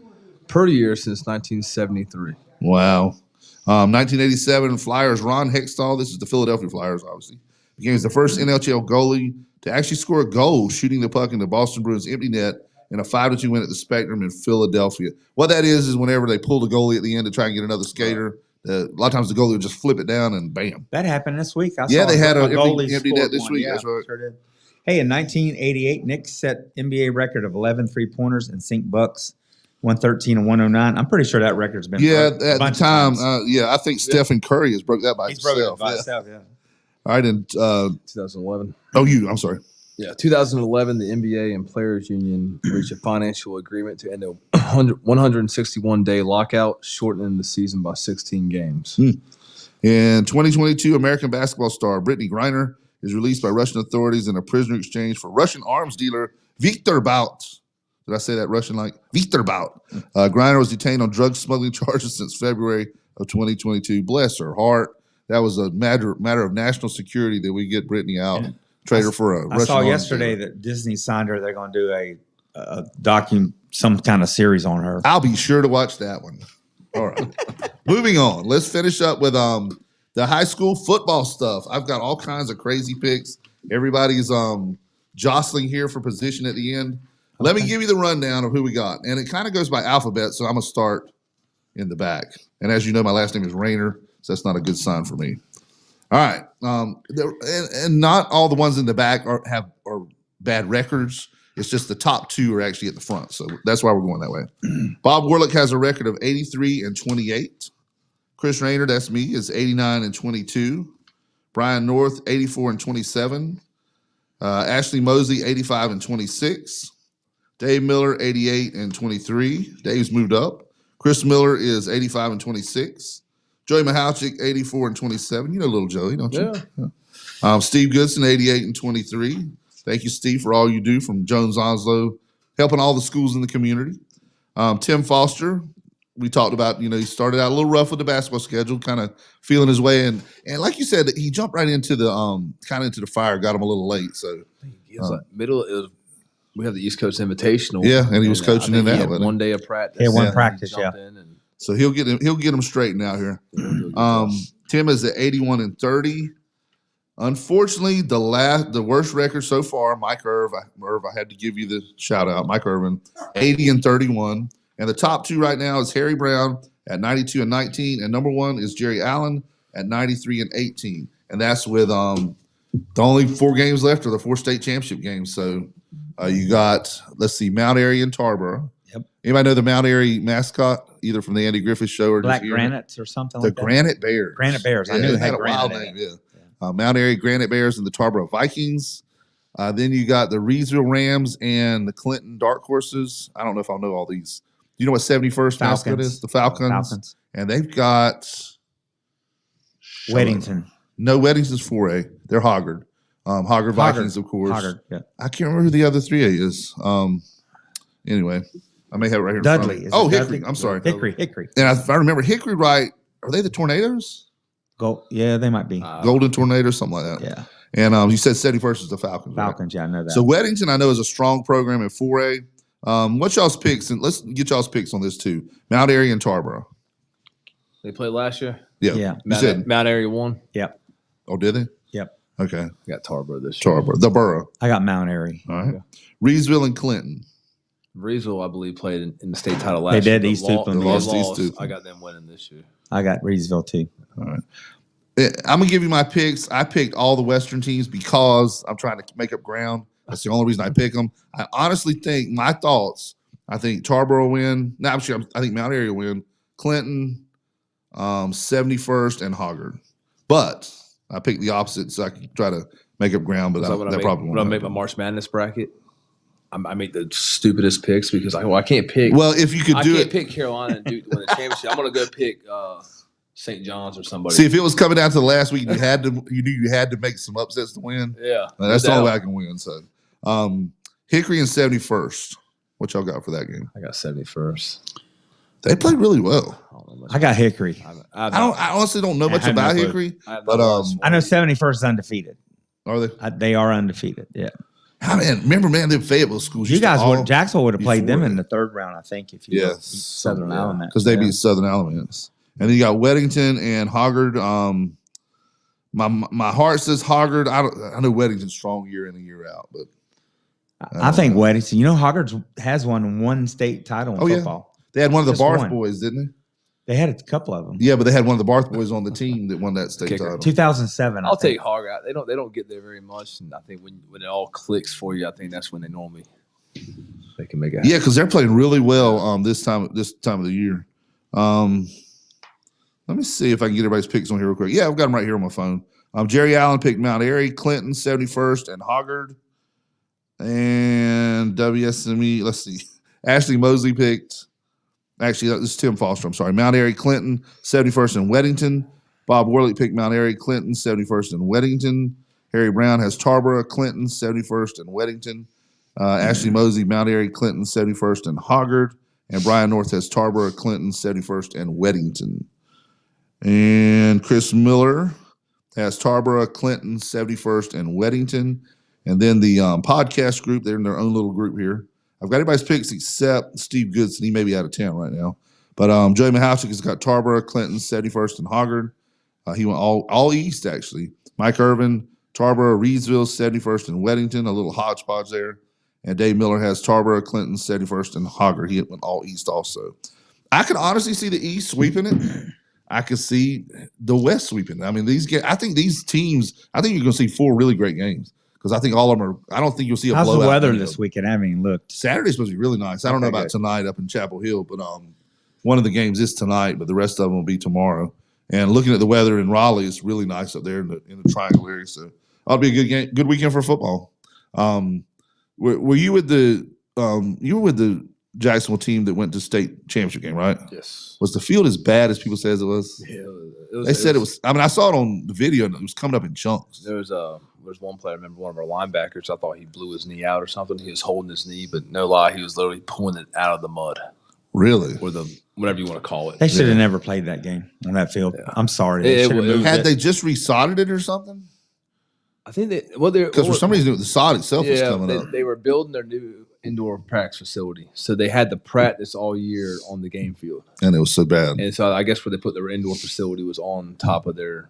per year since 1973. Wow. 1987, Flyers Ron Hextall, this is the Philadelphia Flyers, obviously, became the first NHL goalie to actually score a goal shooting the puck in the Boston Bruins empty net in a 5-2 win at the Spectrum in Philadelphia. What that is whenever they pull the goalie at the end to try and get another skater, a lot of times the goalie would just flip it down and bam. That happened this week. They had an empty net this week. Yeah, that's right. Sure did. Hey, in 1988, Nick set NBA record of 11 three-pointers and Sync Bucks, 113 and 109. I'm pretty sure that record's been at the time. I think Stephen Curry has broke that by himself. He's broke it by himself, yeah. All right, and 2011. I'm sorry. Yeah, 2011, the NBA and Players Union reached a financial agreement to end a 161-day lockout, shortening the season by 16 games. In 2022, American basketball star Brittany Griner is released by Russian authorities in a prisoner exchange for Russian arms dealer Viktor Bout. Did I say that Russian like? Viktor Bout. Griner was detained on drug smuggling charges since February of 2022. Bless her heart. That was a matter of national security that we get Brittany out. Yeah. Trader for a Russian. I saw yesterday that Disney signed her. They're going to do a some kind of series on her. I'll be sure to watch that one. All right. Moving on. Let's finish up with the high school football stuff. I've got all kinds of crazy picks. Everybody's jostling here for position at the end. Let me give you the rundown of who we got. And it kind of goes by alphabet, so I'm going to start in the back. And as you know, my last name is Rayner, so that's not a good sign for me. All right. And not all the ones in the back are bad records. It's just the top 2 are actually at the front. So that's why we're going that way. Bob Warlick has a record of 83-28. Chris Rayner, that's me, is 89-22. Brian North, 84-27. Ashley Mosley, 85-26. Dave Miller, 88-23. Dave's moved up. Chris Miller is 85-26. Joey Michalczyk, 84-27. You know little Joey, don't you? Yeah. Steve Goodson, 88-23. Thank you, Steve, for all you do from Jones Onslow, helping all the schools in the community. Tim Foster, we talked about, he started out a little rough with the basketball schedule, kind of feeling his way. And like you said, he jumped right into the into the fire, got him a little late. So it was we have the East Coast Invitational. Yeah, and he was coaching in that. One day of practice. Yeah, one practice, yeah. So he'll get him straightened out here. Tim is at 81-30. Unfortunately, the worst record so far, Mike Irv. I had to give you the shout out, Mike Irvin, 80-31. And the top 2 right now is Harry Brown at 92-19, and number 1 is Jerry Allen at 93-18. And that's with the only 4 games left are the 4 state championship games. So you got, let's see, Mount Airy and Tarboro. Yep. Anybody know the Mount Airy mascot, either from the Andy Griffith Show or Black Granites or something like that? The Granite Bears. Granite Bears. I knew it had a wild name. Yeah. Mount Airy Granite Bears and the Tarboro Vikings. Then you got the Reedsville Rams and the Clinton Dark Horses. I don't know if I'll know all these. Do you know what 71st mascot is? The Falcons. And they've got Weddington. No, Weddington's 4A. They're Hoggard. Hoggard Vikings, of course. Hoggard, yeah. I can't remember who the other 3A is. Anyway, I may have it right here. Dudley. Hickory. Dudley? I'm sorry. Hickory. And if I remember Hickory right, are they the Tornadoes? Yeah, they might be. Golden Tornadoes, something like that. Yeah. And you said 71st is the Falcons. Falcons, right? Yeah, I know that. So Weddington, I know, is a strong program in 4A. What's y'all's picks? And let's get y'all's picks on this too. Mount Airy and Tarboro. They played last year? Yeah. Mount Airy won? Yep. Oh, did they? Yep. Okay. I got Tarboro this year. Tarboro. The borough. I got Mount Airy. All right. Reedsville and Clinton. Reedsville, I believe, played in the state title last year. They did. East Tupelo. They lost East Tupelo. I got them winning this year. I got Reedsville too. All right. I'm going to give you my picks. I picked all the Western teams because I'm trying to make up ground. That's the only reason I pick them. I honestly think my thoughts, I think Tarboro will win. No, I'm sure. I think Mount Airy will win. Clinton, 71st, and Hoggard. But I picked the opposite so I can try to make up ground. But that probably won't. When I make my March Madness bracket, I make the stupidest picks because I can't pick. Well, if you could do it. I can't pick Carolina and win the championship. I'm going to go pick St. John's or somebody. See, if it was coming down to the last week, you knew you had to make some upsets to win. Yeah, that's the only way I can win. So, Hickory and 71st. What y'all got for that game? I got 71st. They played really well. I got Hickory. I honestly don't know much about Hickory, but I know 71st is undefeated. Are they? They are undefeated. Yeah. Remember, the Fayetteville schools. You guys Jacksonville would have played them in the 3rd round, I think, if you beat Southern Alamance. Because they beat Southern Alamance. And then you got Weddington and Hoggard. My heart says Hoggard. I know Weddington's strong year in and year out, but I think Weddington. Hoggard has won 1 state title in football. Yeah. They had one of the Barth boys, didn't they? They had a couple of them. Yeah, but they had one of the Barth boys on the team that won that state title. 2007. I'll take Hoggard. They don't get there very much, and I think when it all clicks for you, I think that's when they can make it happen. Yeah, because they're playing really well this time of the year. Let me see if I can get everybody's picks on here real quick. Yeah, I've got them right here on my phone. Jerry Allen picked Mount Airy, Clinton 71st, and Hoggard. And WSME, let's see. Ashley Mosley picked, actually, this is Tim Foster, I'm sorry. Mount Airy, Clinton 71st, and Weddington. Bob Worley picked Mount Airy, Clinton 71st, and Weddington. Harry Brown has Tarboro, Clinton 71st, and Weddington. Ashley Mosley, Mount Airy, Clinton 71st, and Hoggard. And Brian North has Tarboro, Clinton 71st, and Weddington. And Chris Miller has Tarboro, Clinton, 71st, and Weddington. And then the podcast group, they're in their own little group here. I've got everybody's picks except Steve Goodson. He may be out of town right now. But Joey Michalczyk has got Tarboro, Clinton, 71st, and Hoggard. He went all east, actually. Mike Irvin, Tarboro, Reedsville, 71st, and Weddington. A little hodgepodge there. And Dave Miller has Tarboro, Clinton, 71st, and Hogger. He went all East also. I can honestly see the East sweeping it. I could see the West sweeping it. I mean, I think these teams, I think you're going to see 4 really great games because I think all of them are, I don't think you'll see a blowout. How's the weather this weekend? I haven't even looked. Saturday's supposed to be really nice. I don't know about tonight up in Chapel Hill, but one of the games is tonight, but the rest of them will be tomorrow. And looking at the weather in Raleigh, it's really nice up there in the Triangle area. So it'll be a good game, good weekend for football. Were you with the Jacksonville team that went to state championship game, right? Yes. Was the field as bad as people says it was? Yeah, they said it was. I mean, I saw it on the video, and it was coming up in chunks. There was one player. I remember one of our linebackers. I thought he blew his knee out or something. He was holding his knee, but no lie, he was literally pulling it out of the mud. Really? Or the whatever you want to call it. They should have never played that game on that field. Yeah. I'm sorry. They just resodded it or something? I think because for some reason the sod itself was coming up. They were building their new indoor practice facility, so they had to practice all year on the game field, and it was so bad. And so I guess where they put their indoor facility was on top of their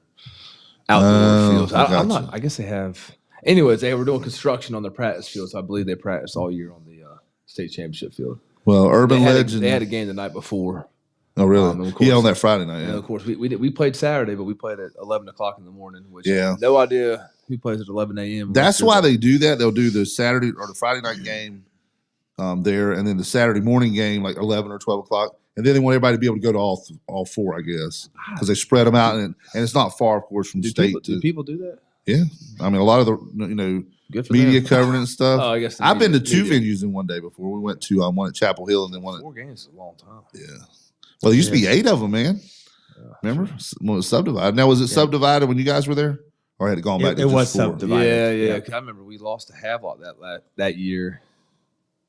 outdoor fields. I guess they have. Anyways, they were doing construction on their practice field, so I believe they practiced all year on the state championship field. Well, Urban Legend. They had a game the night before. Oh, really? On that Friday night. Yeah. And of course, we played Saturday, but we played at 11 o'clock in the morning. Which no idea who plays at 11 a.m. That's why they do that. They'll do the Saturday or the Friday night game there, and then the Saturday morning game like 11 or 12 o'clock, and then they want everybody to be able to go to all 4, I guess, because they spread them out, and it's not far, of course, from state. Do people do that? Yeah, I mean, a lot of the media covering and stuff. I guess I've been to 2 venues in one day before. We went to one at Chapel Hill and then one at 4 games is a long time. Yeah. Well, there used to be 8 of them, man. Remember when it was subdivided? Now, was it subdivided when you guys were there, or had it gone back? It was subdivided. Yeah. I remember we lost to Havelock that year.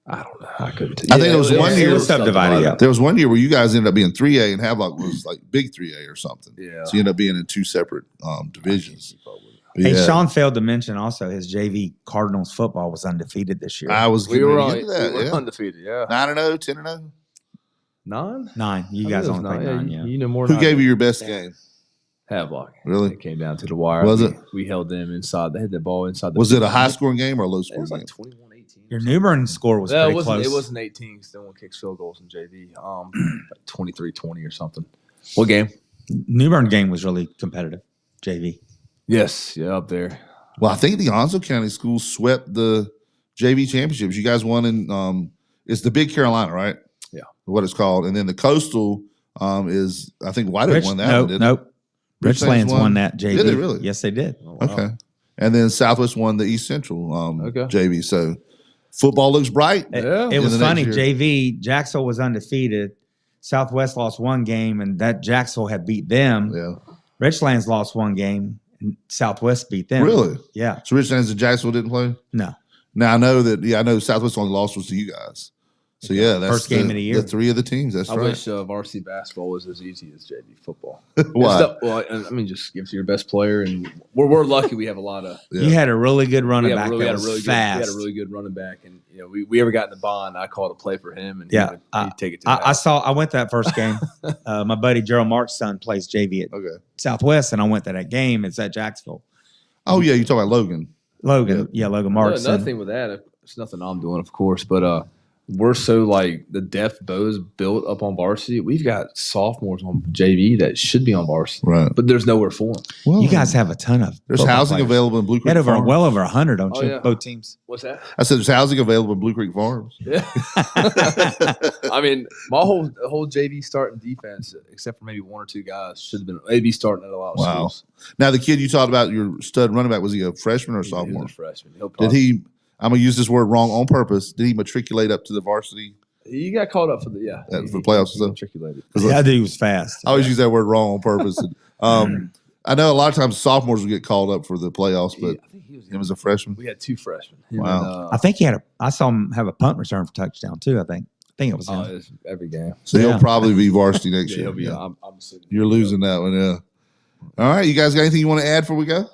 I don't know. I couldn't. I think there was one year it was subdivided. Yeah. There was one year where you guys ended up being 3A and Havelock was like big 3A or something. Yeah. So you ended up being in 2 separate divisions. Hey, Sean failed to mention also his JV Cardinals football was undefeated this year. I was we were undefeated. Yeah, 9-0, 10-0. 9. You guys only played 9. Yeah. You know more. Who gave you your best game? Havelock. Really? It came down to the wire. Was it? We held them inside. They had the ball inside. Was it a high scoring game or a low scoring game? It was like 21-18. Your New Bern score was pretty close. It wasn't 18. Still one kicks field goals in JV. Like 23-20 or something. What game? New Bern game was really competitive. JV. Yes, up there. Well, I think the Onslow County schools swept the JV championships. You guys won in it's the Big Carolina, right? Yeah. What it's called. And then the Coastal is, I think White Oak won that one, didn't Nope. Richlands won that JV. Did they really? Yes, they did. Oh, wow. Okay. And then Southwest won the East Central JV. So football looks bright. It was funny. JV, Jacksonville was undefeated. Southwest lost 1 game, and that Jacksonville had beat them. Yeah. Richlands lost 1 game. Southwest beat them. Really? Yeah. So Richlands and Jacksonville didn't play? No. Now I know Southwest only lost was to you guys. So yeah, that's first game of the year. The 3 of the teams. That's right. I wish varsity basketball was as easy as JV football. Why? Well, I mean, just give to your best player, and we're lucky we have a lot of. You had a really good running back. We had a really good running back, and we ever got in the bond. I called a play for him, and he'd take it to. I went to that first game. My buddy Gerald Mark's son plays JV at Southwest, and I went to that game. It's at Jacksonville. Oh yeah, you talking about Logan? Logan Mark's son. Another thing with that, it's nothing I'm doing, of course, but we're so like the depth Bo's built up on varsity. We've got sophomores on JV that should be on varsity, right? But there's nowhere for them. Well, you guys have a ton of. There's housing available in Blue Creek. Farms. Well over 100, don't you? Yeah. Both teams. What's that? I said there's housing available in Blue Creek Farms. Yeah. I mean, my whole JV starting defense, except for maybe 1 or 2 guys, should have been maybe starting at a lot of schools. Now the kid you talked about, your stud running back, was he a freshman or a sophomore? He was a freshman. Did he? I'm gonna use this word wrong on purpose. Did he matriculate up to the varsity? He got called up for the for playoffs and stuff. Matriculated. That dude was fast. I always use that word wrong on purpose. I know a lot of times sophomores will get called up for the playoffs, but I think he was him as a freshman. We had 2 freshmen. Wow. I think he had I saw him have a punt return for touchdown too. I think it was him. It's every game. So he'll probably be varsity next year. He'll be. I'm assuming. You're losing that one, yeah. All right, you guys got anything you want to add before we go?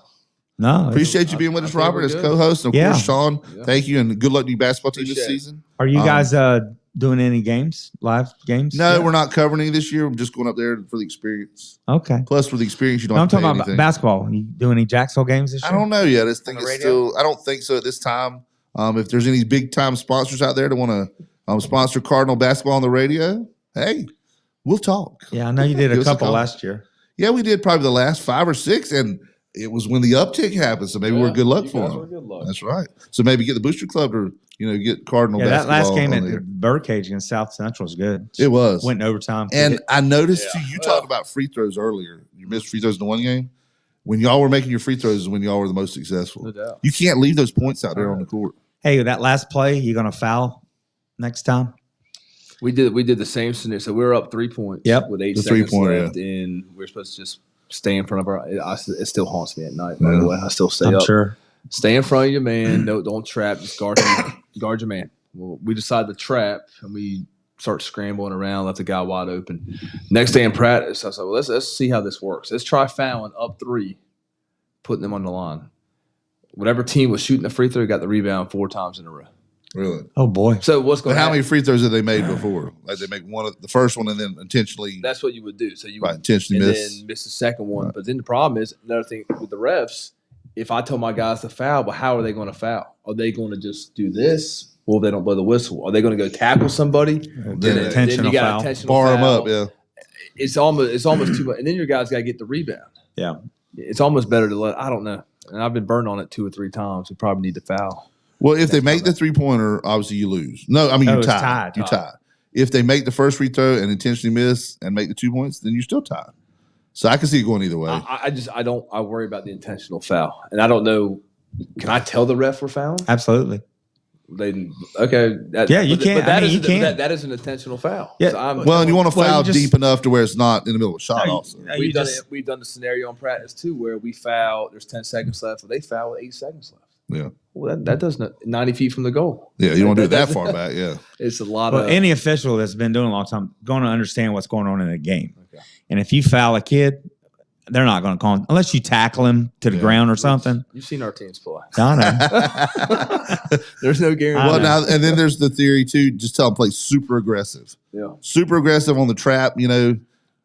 No. Appreciate you being with us, Robert, as co-host. And of course, Sean, thank you, and good luck to your basketball team this season. Are you guys doing any live games? No, we're not covering any this year. We're just going up there for the experience. Okay. Plus, for the experience, you don't I'm have to talking pay about anything. basketball. You doing any Jacksonville games this year? I don't know yet. This thing is still, I don't think so at this time. If there's any big time sponsors out there that want to sponsor Cardinal basketball on the radio, hey, we'll talk. Yeah, I know you did a Give us couple call. last year. Yeah, we did probably the last 5 or 6, and it was when the uptick happened. So maybe we're good luck for them. Good luck. That's right. So maybe get the Booster Club to get Cardinal That basketball. last game on at there. the Birdcage against South Central was good. It was. Went in overtime. And I noticed too, you talked about free throws earlier. You missed free throws in the one game. When y'all were making your free throws is when y'all were the most successful. No doubt. You can't leave those points out there on the court. Hey, that last play, you going to foul next time? We did the same scenario. So we were up 3 points with 8 The seconds 3-pointer, left, and we're supposed to just stay in front of our. It still haunts me at night. By the way, I still stay I'm up. sure. Stay in front of your man. No, don't trap. Just guard your man. Well, we decided to trap, and we start scrambling around, left the guy wide open. Next day in practice, I said, "Well, let's see how this works. Let's try fouling up 3, putting them on the line. Whatever team was shooting the free throw got the rebound 4 times in a row." Really? Oh boy! So what's going? But how many free throws have they made before? Like they make the first one and then intentionally. That's what you would do. So you would intentionally and miss. then miss the second one. But then the problem is another thing with the refs. If I tell my guys to foul, but how are they going to foul? Are they going to just do this? Well, if they don't blow the whistle, are they going to go tackle somebody? Then you got intentional bar them foul. up. Yeah, It's almost too much. And then your guys got to get the rebound. Yeah, it's almost better to let. I don't know. And I've been burned on it 2 or 3 times. We probably need to foul. Well, if they make the 3-pointer, obviously you lose. No, I mean you it's tie. tied. You tie. If they make the first free throw and intentionally miss and make the 2 points, then you still tie. So I can see it going either way. I worry about the intentional foul, and I don't know. Can I tell the ref we're fouling? Absolutely. Okay. Yeah, you can. But you can. that is an intentional foul. Yeah. So and you want to foul deep enough to where it's not in the middle of a shot. Also, we've done the scenario in practice too, where we foul. There's 10 seconds left, or they foul with 8 seconds left. Yeah. Well, that doesn't 90 feet from the goal. Yeah, you want to do it that far back. Yeah. It's a lot Well, of any official that's been doing a long time going to understand what's going on in a game. Okay. And if you foul a kid, they're not going to call him unless you tackle him to the ground or something. You've seen our teams play. I know. There's no guarantee. Well, now and then there's the theory too. Just tell them play super aggressive. Yeah. Super aggressive on the trap.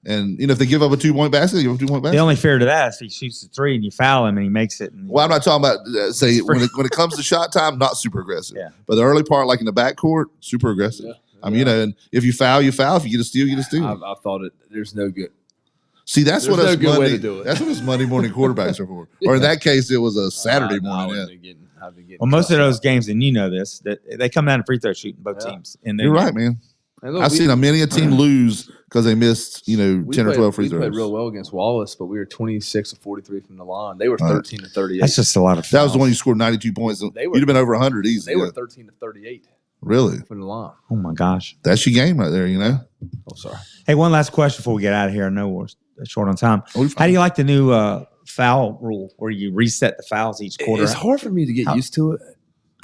And if they give up a 2-point basket, they give up a 2-point basket. The only fear to that is if he shoots the 3 and you foul him and he makes it. Well, I'm not talking about when it comes to shot time, not super aggressive. Yeah. But the early part, like in the backcourt, super aggressive. Yeah. I mean, and if you foul, you foul. If you get a steal, you get a steal. I thought there's no good. See, that's There's what no us good Monday. way to do it. That's what us Monday morning quarterbacks are for. Or in that case, it was a Saturday morning. Well, most of those games, and you know this, that they come down to free throw shooting both teams. And you're right, man. I've seen many a team lose because they missed, 10 or 12 free throws. We played real well against Wallace, but we were 26 or 43 from the line. They were 13 to 38. That's just a lot of fouls. That was the one you scored 92 points. You'd have been over 100 easy. They were 13 to 38. Really? From the line. Oh, my gosh. That's your game right there, Oh, sorry. Hey, one last question before we get out of here. I know we're short on time. How do you like the new foul rule where you reset the fouls each quarter? It's hard for me to get used to it.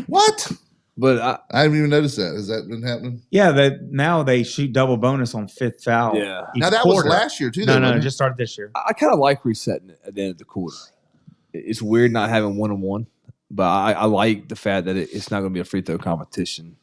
What? But I haven't even noticed that. Has that been happening? Yeah, now they shoot double bonus on 5th foul. Yeah. Now that was last year too. No, it just started this year. I kind of like resetting it at the end of the quarter. It's weird not having 1-on-1, but I like the fact that it's not going to be a free throw competition.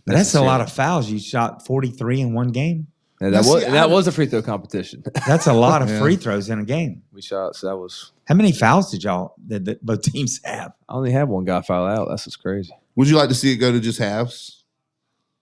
But that's a lot of fouls. You shot 43 in one game. Yeah, that was a free throw competition. That's a lot of free throws in a game. We shot. So that was. How many fouls did both teams have? I only had one guy foul out. That's just crazy. Would you like to see it go to just halves?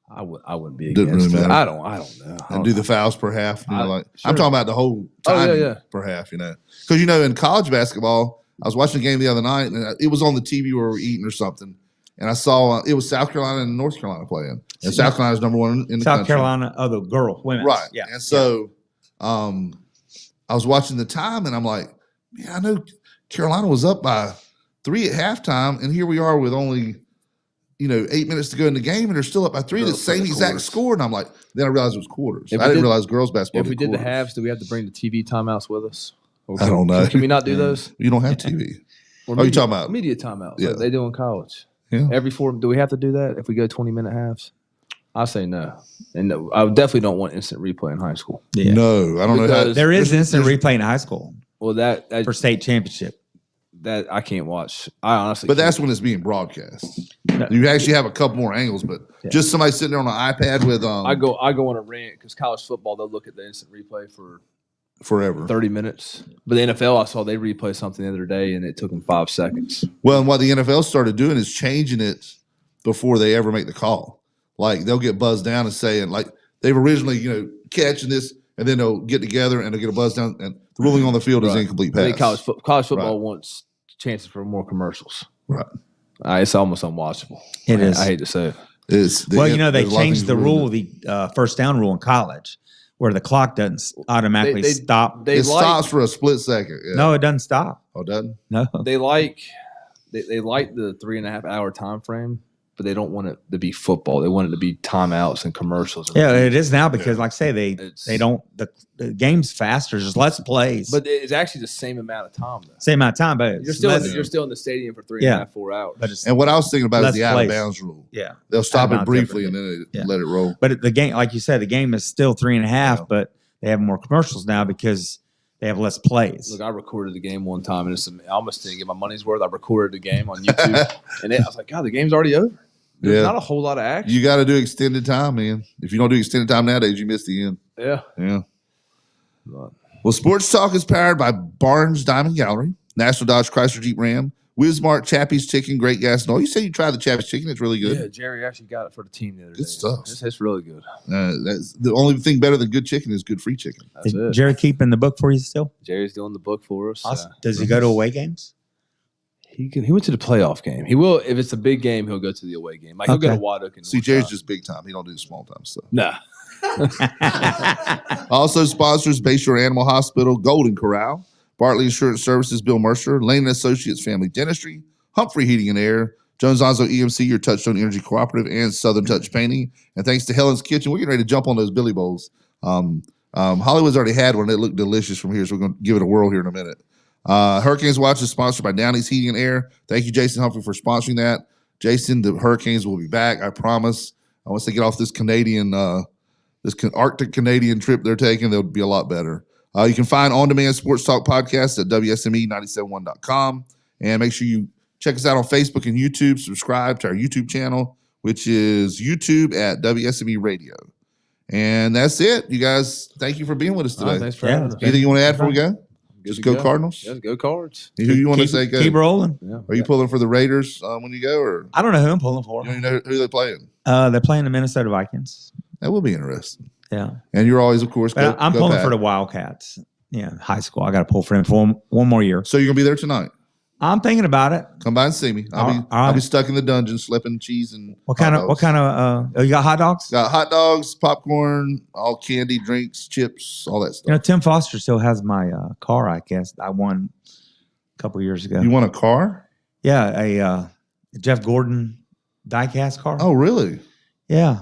I wouldn't be against it. I don't know. And do the fouls per half. I'm talking about the whole time per half. Because in college basketball, I was watching a game the other night, and it was on the TV where we were eating or something, and I saw it was South Carolina and North Carolina playing, and South Carolina's number 1 in the South country. Carolina, the girl, women, right? Yeah, and so, I was watching the time, and I'm like, man, I know Carolina was up by 3 at halftime, and here we are with only 8 minutes to go in the game, and they're still up by 3, the same exact score. And I'm like, then I realized it was quarters. I didn't realize girls basketball. If we did the halves, do we have to bring the TV timeouts with us? I don't know. Can we not do those? You don't have TV. Or you talking about media timeouts? Yeah, like they do in college. Yeah. Every 4. Do we have to do that if we go 20-minute halves? I say no, and no, I definitely don't want instant replay in high school. Yeah. No, I don't know how. There is instant replay in high school. Well, that for state championship. That I can't watch. I honestly. But that's when it's being broadcast. You actually have a couple more angles, but just somebody sitting there on an iPad with. I go on a rant because college football they'll look at the instant replay for forever, 30 minutes. But the NFL, I saw they replay something the other day and it took them 5 seconds. Well, and what the NFL started doing is changing it before they ever make the call. Like they'll get buzzed down and saying like they've originally, catching this, and then they'll get together and they'll get a buzz down, and the ruling on the field is incomplete pass. I think college football wants chances for more commercials. Right. It's almost unwatchable. It is. I hate to say it. They changed the rule, the first down rule in college, where the clock doesn't automatically stop. It stops for a split second. Yeah. No, it doesn't stop. Oh, it doesn't? No. They like the 3.5 hour time frame, but they don't want it to be football. They want it to be timeouts and commercials. Yeah, it is now because, like I say, they don't the game's faster. There's less plays, but it's actually the same amount of time. Though. Same amount of time, but you're still in the stadium for 3.5, 4 hours. And what I was thinking about is the out of bounds rule. Yeah, they'll stop it briefly and then they let it roll. But the game, like you said, the game is still 3.5, but they have more commercials now because they have less plays. Look, I recorded the game one time, and I almost didn't get my money's worth. I recorded the game on YouTube, and I was like, God, the gameme's already over. There's not a whole lot of action. You got to do extended time, man. If you don't do extended time nowadays, you miss the end. Yeah. Well, Sports Talk is powered by Barnes Diamond Gallery, National Dodge Chrysler Jeep Ram, Wismart, Chappie's Chicken, Great Gas and Oil. You said you tried the Chappie's Chicken. It's really good. Yeah, Jerry actually got it for the team the other day. Good stuff. It's really good. That's the only thing better than good chicken is good free chicken. That's it. Jerry keeping the book for you still? Jerry's doing the book for us. Awesome. Does he go to away games? He went to the playoff game. He will if it's a big game. He'll go to the away game. Like he'll go to Waduk. See, Jerry's just big time. He don't do the small time stuff. Nah. Also sponsors Bayshore Animal Hospital, Golden Corral, Bartley Insurance Services, Bill Mercer, Lane & Associates Family Dentistry, Humphrey Heating and Air, Jones Onzo EMC, your Touchstone Energy Cooperative, and Southern Touch Painting. And thanks to Helen's Kitchen, we're getting ready to jump on those Billy Bowls. Hollywood's already had one. It looked delicious from here, so we're going to give it a whirl here in a minute. Hurricanes Watch is sponsored by Downey's Heating and Air. Thank you, Jason Humphrey, for sponsoring that. Jason, the Hurricanes will be back, I promise. Once they get off this Arctic Canadian trip they're taking, they'll be a lot better. You can find on-demand Sports Talk podcasts at WSME971.com. And make sure you check us out on Facebook and YouTube. Subscribe to our YouTube channel, which is YouTube at WSME Radio. And that's it. You guys, thank you for being with us today. Thanks for having us. Anything you want to add before we go? Just go Cardinals? Yes, go Cards. Who you want to say go? Keep rolling. Yeah. Are you pulling for the Raiders when you go? Or I don't know who I'm pulling for. You don't even know who they're playing? They're playing the Minnesota Vikings. That will be interesting. Yeah. And you're always, of course, I'm pulling for the Wildcats. Yeah, high school. I got to pull for them for one more year. So you're going to be there tonight? I'm thinking about it. Come by and see me. I'll be stuck in the dungeon slipping cheese and what kind of you got hot dogs? Got hot dogs, popcorn, all candy, drinks, chips, all that stuff. Tim Foster still has my car, I guess. I won a couple years ago. You won a car? Yeah, a Jeff Gordon diecast car. Oh, really? Yeah.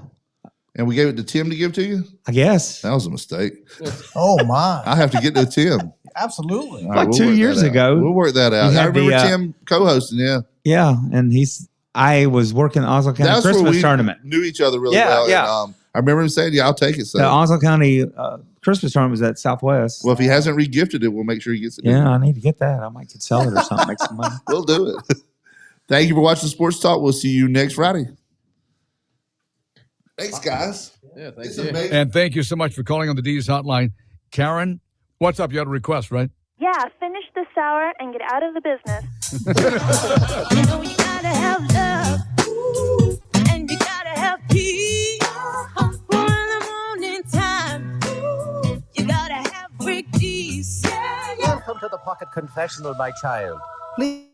And we gave it to Tim to give to you? I guess. That was a mistake. Oh, my. I have to get to Tim. Absolutely. Right, like 2 years ago. We'll work that out. I remember Tim co-hosting, yeah. Yeah, and I was working the Onslow County Christmas tournament. Knew each other really well. Yeah. And, I remember him saying, I'll take it. So. The Onslow County Christmas tournament was at Southwest. Well, if he hasn't re-gifted it, we'll make sure he gets it. Yeah, I need to get that. I might could sell it or something, make some money. We'll do it. Thank you for watching Sports Talk. We'll see you next Friday. Thanks, guys. Yeah, thanks. And thank you so much for calling on the D's hotline. Karen, what's up? You had a request, right? Yeah, finish this hour and get out of the business. You know you gotta have love, and you gotta have peace. For in the morning time, you gotta have Rick Dees. Welcome to the Pocket Confessional, my child. Please.